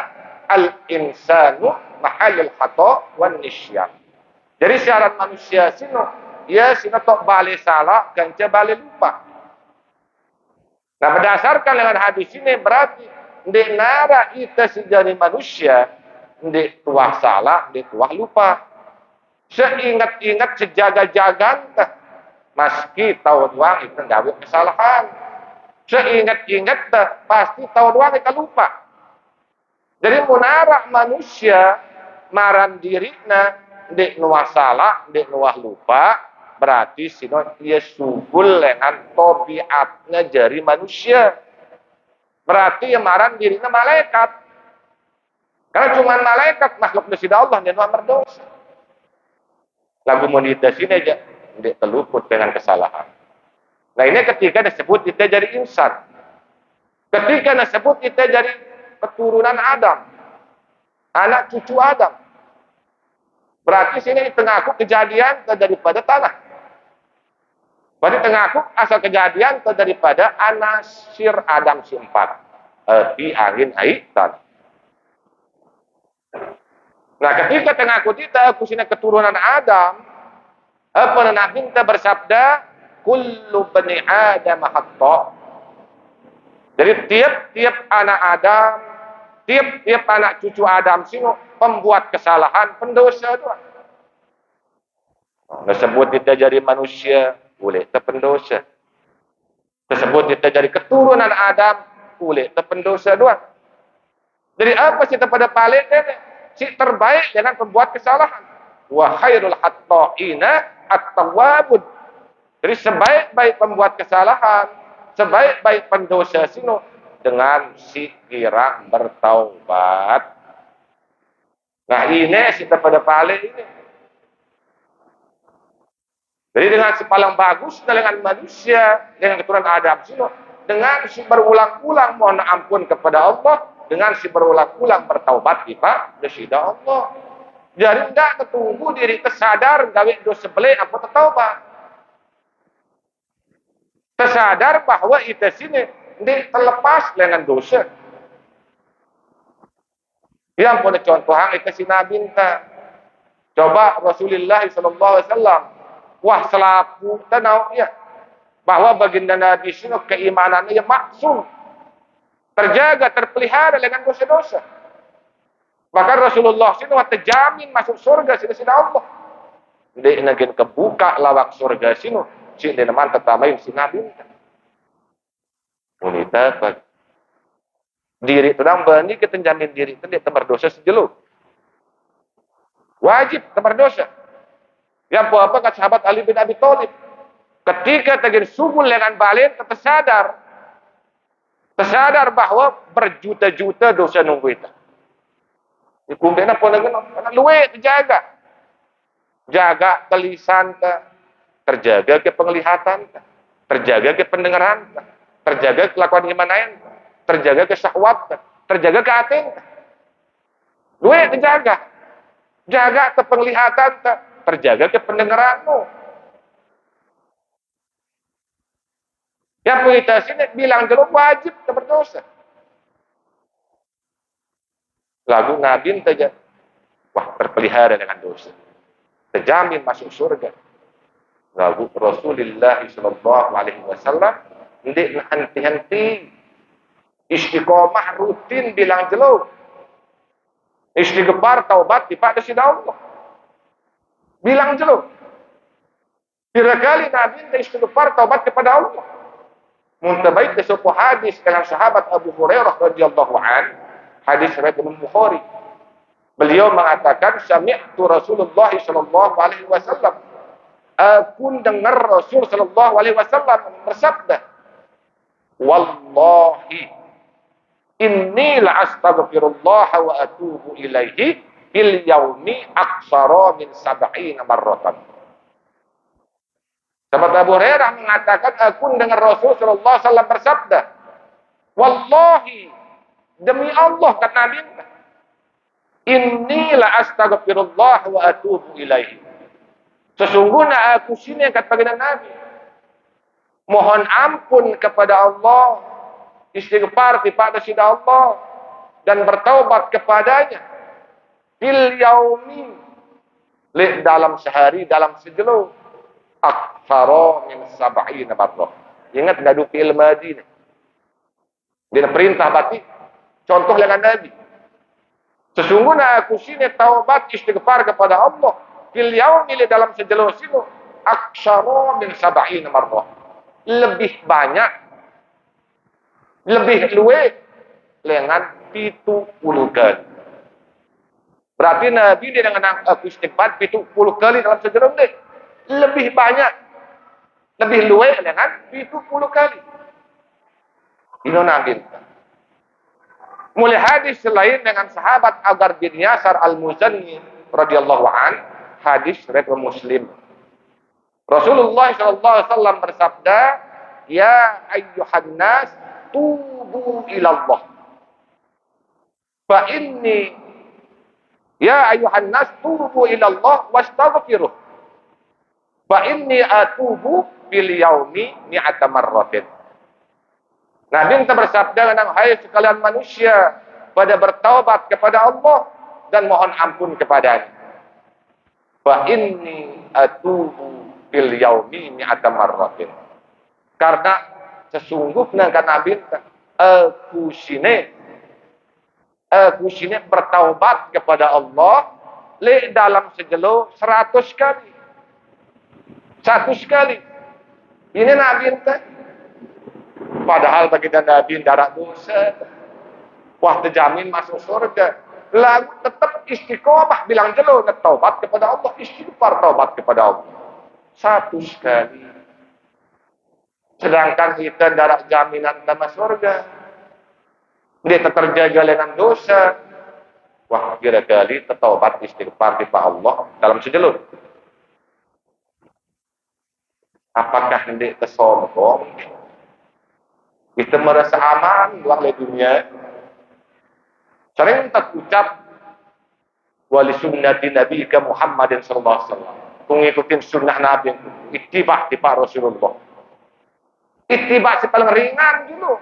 A: al-insanu mahallul khata wan nisyan. Jadi syarat manusia sino ya sino tok balik salah kan balik lupa. Nah, berdasarkan dengan hadis ini berarti ndek nara kita sejadi manusia ndek tuah salah, ndek tuah lupa. Seingat-ingat sejaga-jagan meski tahu doang itu gawe kesalahan. Seingat-ingat pasti tahu doang kita lupa. Jadi munara manusia maran dirina ndek nuah salah, ndek nuah lupa, berarti sino dia subul dengan tobiatnya jari manusia. Berarti yang maran dirinya malaikat. Karena cuma malaikat makhluk dari Allah dia nuah berdosa. Lagu monita sini aja dia terluput dengan kesalahan. Nah ini ketika disebut kita jadi insan. Ketika disebut kita jadi keturunan Adam. Anak cucu Adam. Berarti sini tengaku kejadian daripada tanah. Berarti tengaku asal kejadian daripada anasir Adam si 4. Di angin aitan. Nah ketika tengaku kita aku sini keturunan Adam. Apa Nabi kita bersabda kullu bani Adam khata. Jadi tiap-tiap anak Adam, tiap-tiap anak cucu Adam sini pembuat kesalahan, pendosa doang. Tersebut kita jadi manusia, boleh terpendosa. Tersebut kita jadi keturunan Adam, boleh terpendosa doang. Jadi apa sih pada paling ini? Si terbaik jangan pembuat kesalahan. Wa khairul hatta'ina at-tawwabun. Jadi sebaik-baik pembuat kesalahan, sebaik-baik pendosa sino dengan si kira bertaubat. Nah ini si pada paling ini. Jadi dengan si paling bagus dengan manusia, dengan keturunan Adam sino, dengan si berulang-ulang mohon ampun kepada Allah, dengan si berulang-ulang bertaubat kepada Allah. Jadi tidak ketunggu diri tersadar gawe dosa belai apa tertaubat. Tersadar bahwa kita sini terlepas dengan dosa. Yang pada contoh itu si Nabi minta. Coba Rasulullah SAW. Wah selaku tenau ya. Bahwa baginda Nabi sini keimanannya yang maksum. Terjaga, terpelihara dengan dosa-dosa. Bahkan Rasulullah sini terjamin masuk surga sini Allah. Dia ingin kebuka lawak surga sini. Si deneman tetamain si Nabi. Wanita Diri itu nang bani kita jamin diri itu dia berdosa sejelo. Wajib berdosa. Yang apa kata sahabat Ali bin Abi Thalib, ketika terjadi subul dengan balik, tersadar bahwa berjuta-juta dosa nunggu itu. Dikumpulkan apa lagi? Karena luwe terjaga, jaga ke lisan, terjaga ke penglihatan, terjaga ke pendengaran, terjaga kelakuan himanayan, terjaga ke syahwat, terjaga ke hati. Luwe terjaga, jaga ke penglihatan, terjaga ke pendengaranmu. Yang kita sini bilang dulu wajib berdosa. Lagu Nabi saja, wah terpelihara dengan dosa, terjamin masuk surga. Lagu Rasulullah Sallallahu Alaihi Wasallam tidak henti-henti, istiqomah rutin bilang jelo, istighfar taubat dipada sida Allah, bilang jelo. Kira kali Nabi istighfar taubat kepada Allah. Muntabaik ke sebuah hadis dengan sahabat Abu Hurairah radhiyallahu an, hadis riwayat Imam Bukhari. Beliau mengatakan, sami'tu Rasulullah sallallahu alaihi wasallam. Aku dengar Rasul sallallahu alaihi wasallam bersabda, "Wallahi inni la astaghfirullah wa atubu ilaihi bil yaumi aksara min 70 marratan." Sahabat Abu Hurairah mengatakan, aku dengar Rasul sallallahu alaihi wasallam bersabda, "Wallahi, demi Allah," kata Nabi, "inni la astaghfirullah wa atubu ilaihi." Sesungguhnya aku sini kata baginda Nabi, mohon ampun kepada Allah, istighfar kepada sida Allah, dan bertaubat kepadanya fil yaumi, dalam sehari, dalam sejelo, aktsara min 70 marrah. Ingat ngadu fi'il madhi ni. Dia perintah berarti contoh dengan Nabi. Sesungguhnya aku sini taubat istighfar kepada Allah fil yaumi, dalam sejelo sinu, aktsara min 70 marrah. Lebih banyak, lebih luwe dengan 70 kali. Berarti Nabi dia dengan aku istighfar 70 kali dalam sejelo ni. Lebih banyak, lebih luwe dengan 70 kali. Ini Nabi. Mulai hadis lain dengan sahabat Agar bin Yasar al-Muzanni radhiyallahu an, hadis riwayat Muslim. Rasulullah sallallahu alaihi wasallam bersabda, "Ya ayyuhan nas, tubu ila Allah. Fa inni ya ayyuhan nas, tubu ila Allah wastaghfiruh. Fa inni atubu bil yaumi mi'ata marratin." Nabi kita bersabda, hai sekalian manusia, pada bertaubat kepada Allah dan mohon ampun kepadanya. Fa inni atubu bil yaumi mi'ata marratin. Karena sesungguhnya kan Nabi, aku sini bertaubat kepada Allah dalam sejelo 100 kali. 100 kali. Ini Nabi ente. Padahal bagi Nabi darah dosa. Wah, terjamin masuk surga. Lalu tetap istiqomah bilang jelo, taubat kepada Allah, istighfar taubat kepada Allah. 100 kali. Sedangkan kita darah jaminan sama surga. Dia terjaga dengan dosa. Wah, kira-kira taubat istighfar kepada Allah dalam sejelur. Apakah hendak kesombong? Kita merasa aman oleh dunia. Sering tak ucap wali sunnati Nabi ke Muhammadin sallallahu alaihi wasallam. Mengikuti sunnah Nabi, ittiba Rasulullah. Ittiba si paling ringan dulu.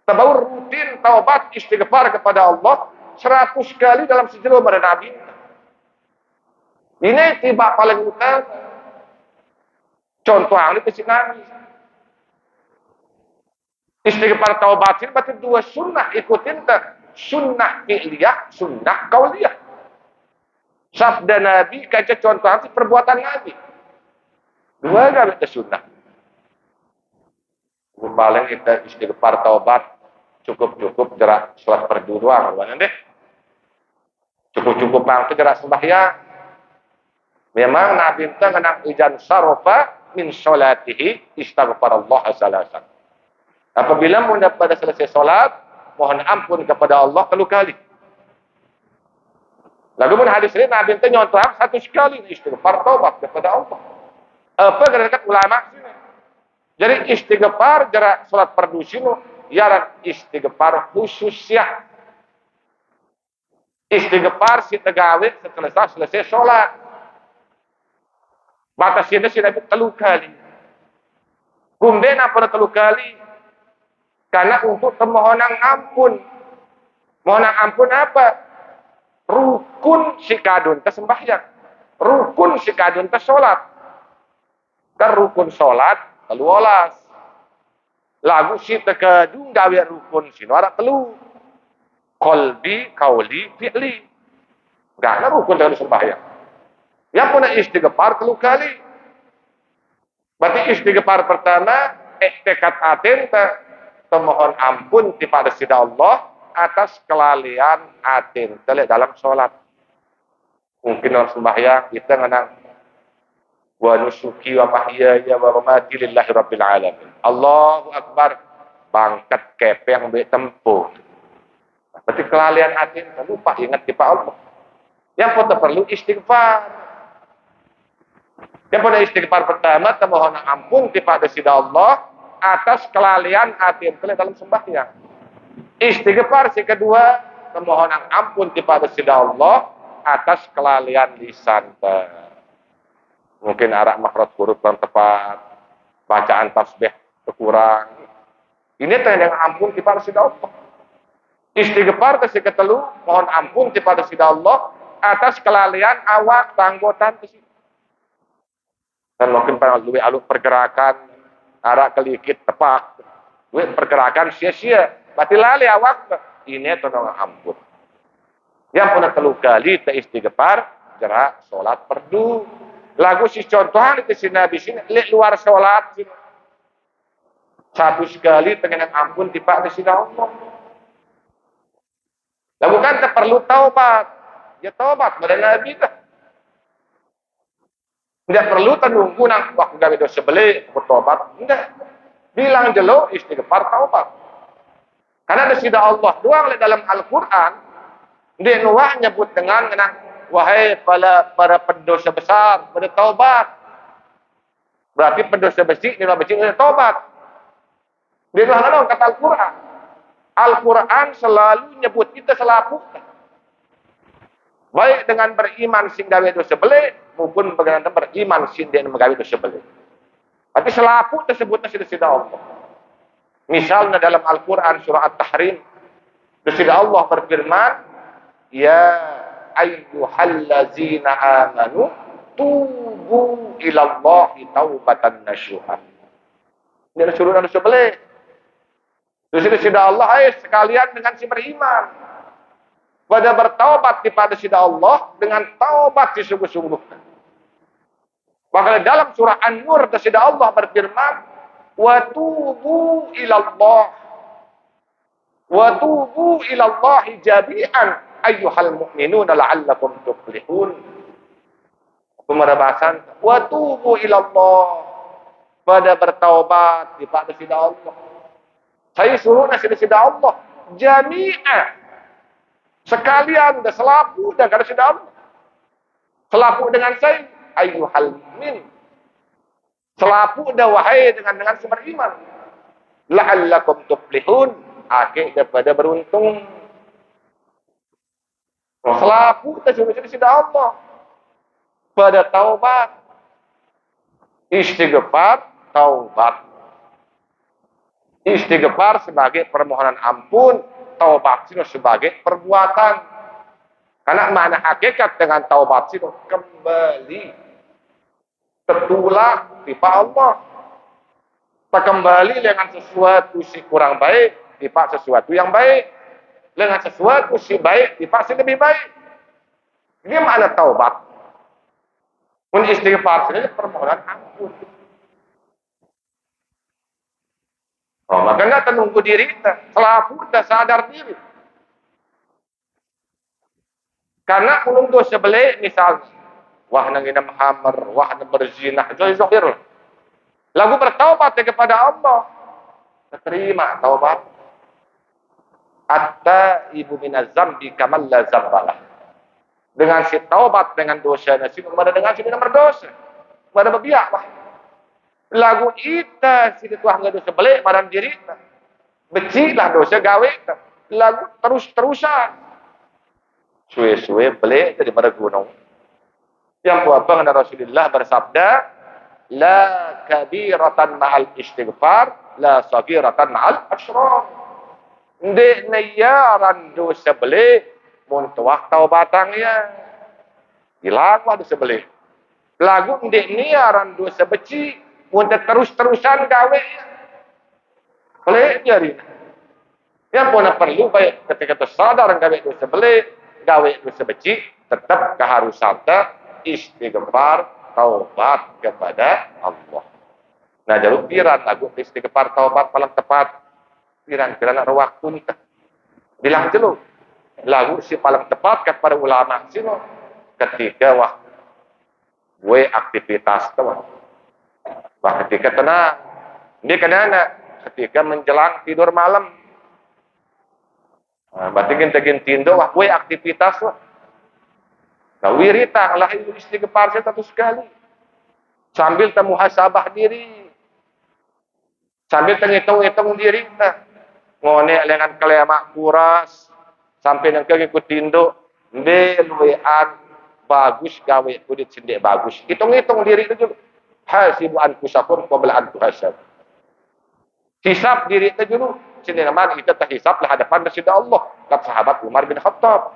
A: Tabaur rutin taubat istighfar kepada Allah 100 kali dalam sejelo pada Nabi. Ini ittiba paling utama. Contoh ahli ke Nabi. Istighfar taubat ini berarti dua sunnah, ikutin tak? Sunnah fi'liyah, sunnah qauliyah. Sabda Nabi kaca contoh ahli perbuatan Nabi. Dua kan itu sunnah. Paling kita istighfar taubat cukup gerak sholat fardu doang, deh. Cukup bang itu gerak sembahyang. Memang Nabi itu ngenang ijan sarofa min sholatihi istaghfarallah salasan. Apabila pada selesai sholat, mohon ampun kepada Allah 3 kali. Lalu pun hadis ini Nabi itu nyontoh 1 kali istighfar taubat kepada Allah. Apa kata ulama sini? Jadi istighfar gerak sholat fardu sini yaran istighfar khususnya. Istighfar si tegawe setelah selesai sholat. Batas ini si Nabi 3 kali. Kumben apa 3 kali? Karena untuk permohonan ampun. Mohonan ampun apa? Rukun si kadun sembahyang. Rukun si kadun sholat. Kan rukun sholat 3 lagu si tekadung gawe rukun si norak 3. Qalbi, kauli, fi'li. Enggak ada rukun dalam sembahyang. Yang punya istighfar 3 kali. Berarti istighfar pertama, tekad atin memohon ampun kepada sida Allah atas kelalaian atin dalam sholat. Mungkin dalam sembahyang kita ngenang wa nusuki wa mahyaya wa mamati lillahi rabbil alamin. Allahu akbar, bangkat kepeng mbek tempuh. Berarti kelalaian hati, lupa ingat kepada Allah. Yang perlu istighfar. Yang pada istighfar pertama, mohon ampun kepada sida Allah atas kelalaian hati dalam sembahyang. Istighfar si kedua, mohon ampun kepada sida Allah atas kelalaian lisan. Mungkin arah makhraj huruf yang tepat, bacaan tasbih berkurang. Ini yang ampun kepada sida Allah. Istighfar keseketelu, mohon ampun kepada sida Allah atas kelalaian awak tanggotan kesini. Dan mungkin lebih aluk pergerakan, arah kelikit tepak, pergerakan sia-sia, berarti lalai awak. Ini tolong ampun. Yang pernah 3 kali istighfar, gerak sholat fardu. Lagu si contohan itu si Nabi sini, luar sholat sini. 1 sekali pengen ampun kepada sida Allah. Lah bukan perlu taubat. Ya taubat pada Nabi dah. Tidak perlu nunggu nang waktu gawe dosa beli bertobat. Enggak. Bilang jelo istighfar taubat. Karena ada sida Allah doang dalam Al-Qur'an. Dia Nuh nyebut dengan wahai para pendosa besar, pada taubat. Berarti pendosa besar ini taubat. Dia bilang kata Al-Qur'an. Al-Quran selalu nyebut kita selaku. Baik dengan beriman sing gawe dosa beli, maupun dengan beriman sing dia gawe dosa beli. Tapi selaku tersebutnya sida Allah. Misalnya dalam Al-Quran surah At-Tahrim, sida Allah berfirman, ya ayyuhallazina amanu tubu ilallahi taubatan nasuha. Ini suruh dosa beli. Terus sida Allah sekalian dengan si beriman. Pada bertaubat kepada sida Allah dengan taubat sesungguh-sungguhnya. Maka dalam surah An-Nur sida Allah berfirman, "Wa tubu ilallah. Wa tubu ilallahi jami'an ayyuhal mu'minuna la'allakum tuflihun." Pemerabasan, "Wa tubu ilallah." Pada bertaubat kepada sida Allah. Saya suruh sida Allah jami'ah sekalian dan selapu dengan sida Allah. Selapu dengan saya ayyuhal mu'min. Selapu dah wahai dengan sumber iman. La'allakum tuflihun, akhir daripada beruntung. Selapu dah suruh sida Allah pada taubat. Istighfar taubat. Istighfar sebagai permohonan ampun, taubat itu sebagai perbuatan. Karena makna hakikat dengan taubat itu kembali tertulak kepada Allah. Kembali dengan sesuatu si kurang baik, kepada sesuatu yang baik. Dengan sesuatu si baik, kepada si lebih baik. Ini makna taubat. Istighfar sendiri permohonan ampun. Oh, maka nggak tenunggu diri kita. Selaku kita sadar diri. Karena menunggu sebelah misalnya. Wah nangina hammer, wah nang berzinah. Itu zahir. Lagu bertaubat kepada Allah. Terima taubat. Atta ibu minazam di kamal la zambalah. Dengan si taubat dengan dosa nasi, kemudian dengan si nomor dosa. Kemudian berbiak lah. Lagu ita si tuah ngadu sebelah badan diri. Becilah dosa gawe. Lagu terus-terusan. Suwe-suwe belik daripada gunung. Yang apa kata Rasulullah bersabda, la kabiratan ma'al istighfar, la sagiratan ma'al asyrar. Ndek nayaran dosa belik, muntuah taubatangnya. Hilang dosa belik. Lagu ndek niaran dosa beci, muntah terus-terusan gawe. Belik jari. Yang pun perlu baik ketika tersadar gawe dosa belik, gawe dosa beci, tetap keharusan istighfar taubat kepada Allah. Nah, jalur piran lagu istighfar taubat paling tepat. Piran ada waktu nih. Bilang dulu. Lagu si paling tepat kepada ulama sini ketika gue aktivitas tuh. Ketika tenang. Ini kenana ketika menjelang tidur malam. Berarti kita tindo gue aktivitas tuh. Nah, wirita lah istighfar saya satu sekali. Sambil muhasabah diri. Sambil hitung-hitung diri. Ngone dengan kelemak kuras. Sampai nang ikut tindo. Beluean. Bagus gawe kudit sendiri bagus. Hitung-hitung diri itu juga. Hasibu anfusakum qabla an tuhasab. Hisab diri itu dulu. Sini nama kita terhisab lah hadapan Rasulullah Allah. Kata sahabat Umar bin Khattab.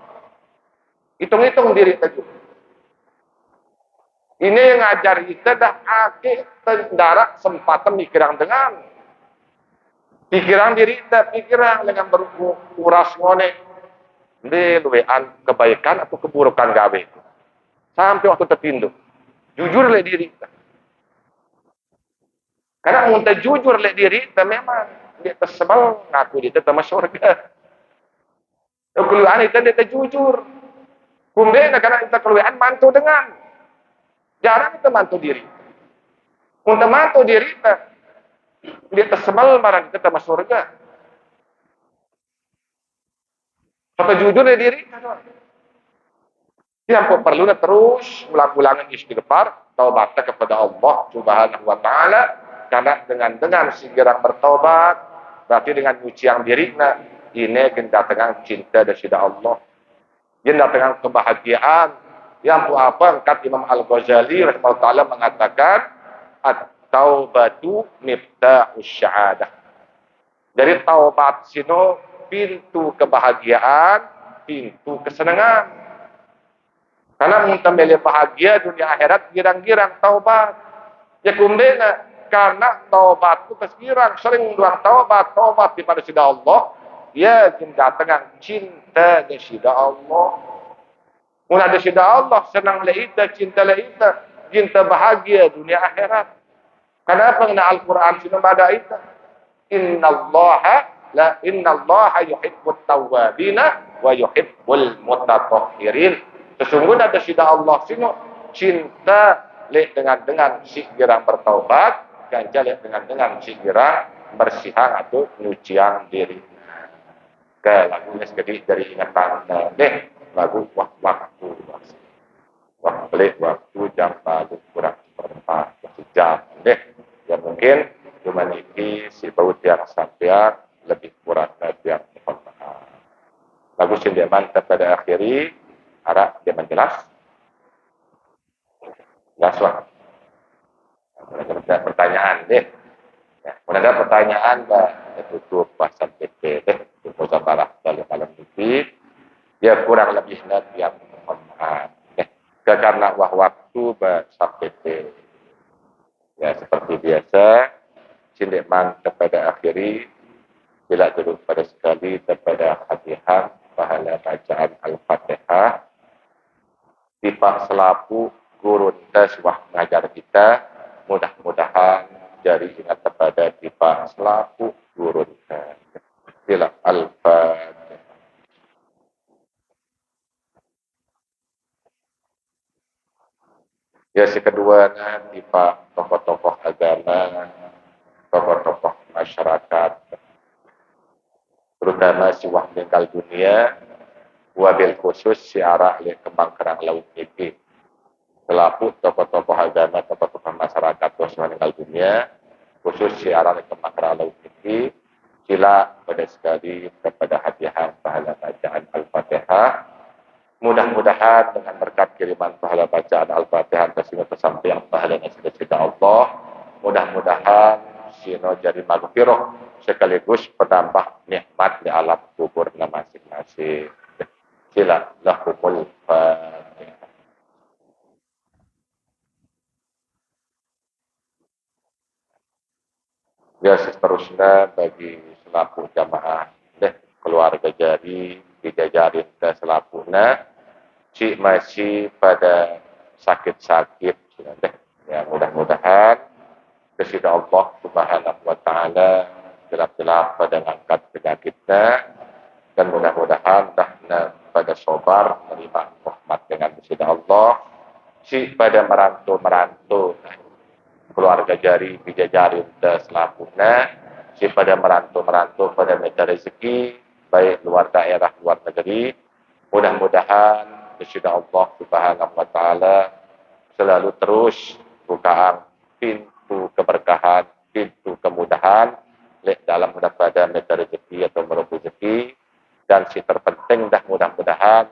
A: Hitung-hitung diri itu. Ini yang ngajar kita dah akik tendara sempatan pikiran dengan. Pikiran diri kita, pikiran dengan beruras ngone. Ini luwean kebaikan atau keburukan gawe. Sampai waktu tertinduk. Jujur le diri kita. Karena muntah jujur le diri kita memang. Dia tersebal ngaku dia tetap surga. Keluhan itu dia jujur. Kemudian karena kita keluhan mantu dengan. Jarang kita mantu diri. Untuk mantu diri kita. Dia tersebal marah kita sama surga. Atau jujur dari diri kita. Yang perlu terus ulang-ulangan istighfar. Taubat kepada Allah Subhanahu wa ta'ala. Karena dengan segera bertaubat. Berarti dengan ujian diri. Nah, ini kedatangan cinta dari Allah. Ini kedatangan kebahagiaan. Yang apa angkat Imam Al-Ghazali rahimahullah ta'ala mengatakan at-taubatu miftahus syahadah. Dari taubat sino pintu kebahagiaan, pintu kesenangan. Karena muntah bahagia dunia akhirat girang-girang taubat. Ya kumdena karena taubat itu kesirang sering doang taubat di pada sida Allah. Ya kedatangan cinta dari sida Allah. Mula ada sida Allah, senang leita, cinta leita, cinta bahagia dunia akhirat. Kenapa kena Al-Quran sini pada itu? Innallaha yuhibbut tawwabina wa yuhibbul mutatahhirin. Sesungguhnya ada sida Allah sini cinta le dengan sikirang bertaubat, ganjal dengan sikirang bersihang atau nyucian diri. Ke lagunya sedikit dari ingatan deh. Lagu waktu jam lagu kurang seperempat sejam deh ya mungkin cuma ini si baut yang sampai lebih kurang dari yang mohon maaf. Lagu sindiaman pada akhiri harap dia menjelas jelas pertanyaan deh ya, ada pertanyaan tutup pasal PP deh tutup sabarah dari malam ini. Ya kurang lebih nanti yang mohon maaf. Karena waktu sampai ya seperti biasa sindiman kepada akhiri bila dulu pada sekali kepada Fatihah pahala bacaan Al-Fatihah tipak selaku guru tes wah mengajar kita mudah-mudahan jari ingat kepada tipak selaku turunkan. Sila Al-Fatihah. Ya, si kedua nanti Pak, tokoh-tokoh agama, tokoh-tokoh masyarakat, terutama si wah meninggal dunia, wabil khusus si arah li kembang kerang laut ini. Selaku tokoh-tokoh agama, tokoh-tokoh masyarakat, terus meninggal dunia, khusus si arah li kembang kerang laut ini, sila pada sekali kepada hadiah pahala bacaan Al-Fatihah. Mudah-mudahan dengan berkat kiriman pahala bacaan Al-Fatihah kesini tersampaian pahalanya sudah Allah. Mudah-mudahan sino jadi maghfirah sekaligus penambah nikmat di alam kubur masing-masing. Sila lahumul Fatihah. Ya, seterusnya bagi selaku jamaah keluarga jari dijajarin ke selapuna si masih pada sakit-sakit ya, mudah-mudahan kepada Allah Subhanahu wa taala gelap-gelap pada ngangkat penyakitnya dan mudah-mudahan dah pada sobar menerima rahmat dengan kepada Allah si pada merantau keluarga jari bijajari selapuna si pada merantau pada mencari rezeki baik luar daerah luar negeri. Mudah-mudahan kepada Allah Subhanahu wa taala selalu terus bukaan pintu keberkahan, pintu kemudahan dalam daripada mencari rezeki atau meraup rezeki dan si terpenting dah mudah-mudahan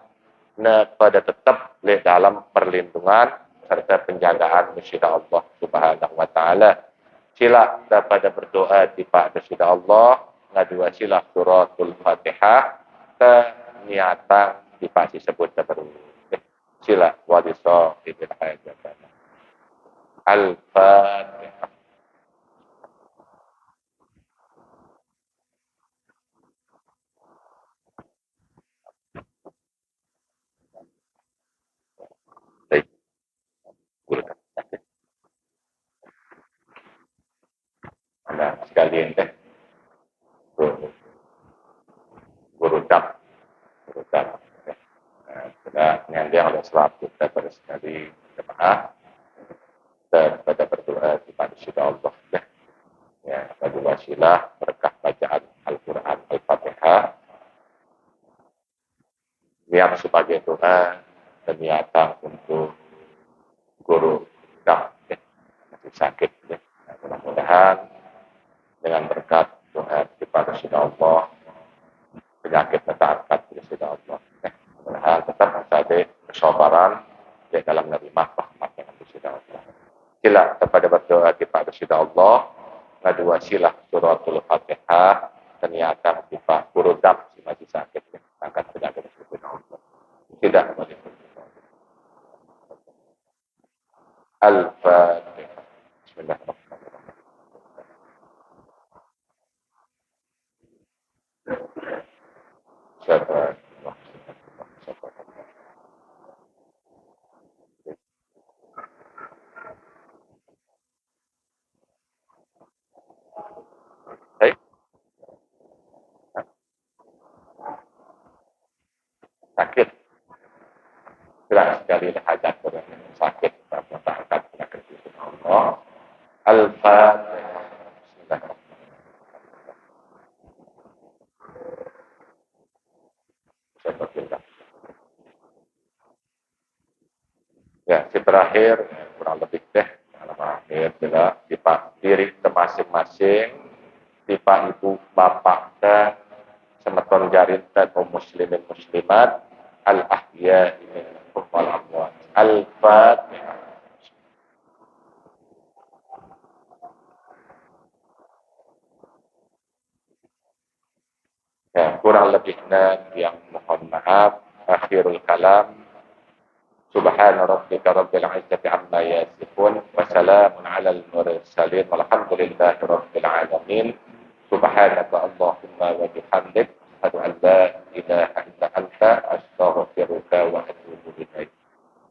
A: pada tetap dalam perlindungan serta penjagaan kepada Allah Subhanahu wa taala. Sila daripada berdoa di pada Allah ngadua sila suratul Fatihah ke niatan dipasi sebut terbaru. Sila wadiso ibn hajatan. Al-Fatihah. Baik, Anda sekalian berucap. Sudah menyanjang oleh selaku daripada sekali jemaah dan pada berdoa kepada Allah. Ya, bagi wasilah berkah bacaan Al-Quran Al-Fatihah niat sebagai doa dan niatan untuk guru yang masih sakit ya. Mudah-mudahan dengan berkat doa kepada Allah penyakit terangkat kepada Allah ya. Mudah-mudahan tetap ada kesabaran di dalam menerima rahmat yang kepada Allah. Sila kepada berdoa kepada Allah ngadua silah suratul Fatihah dan niatan kita kurudam si masih sakit ya. Angkat penyakit kepada Allah. Tidak boleh. Al-Fatihah. Bismillahirrahmanirrahim. Sabar. Baik. Sakit. Jelas sekali hajat sakit. Kita angkat penyakit kepada Allah. Al-Fatihah. Bismillahirrahmanirrahim. Sabar. Ya, si terakhir kurang lebih akhir bila tipa diri ke masing-masing tipa ibu bapak dan semeton jarin kaum muslimin muslimat al ahya wal amwat al fatihah. Ya, kurang lebihnya yang mohon maaf. Akhirul kalam. Subhana rabbika rabbil izzati amma yasifun wa salamun alal mursalin walhamdulillahi rabbil alamin. Subhanaka Allahumma wa bihamdik asyhadu an la ilaha illa anta astaghfiruka wa atubu ilaik.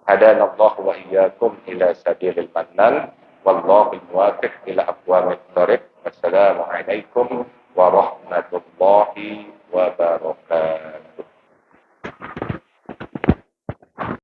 A: Hadana Allah wa iyyakum ila sabilil mannan wallahu muwaffiq ila aqwamit thariq. Wassalamu alaikum warahmatullahi wabarakatuh.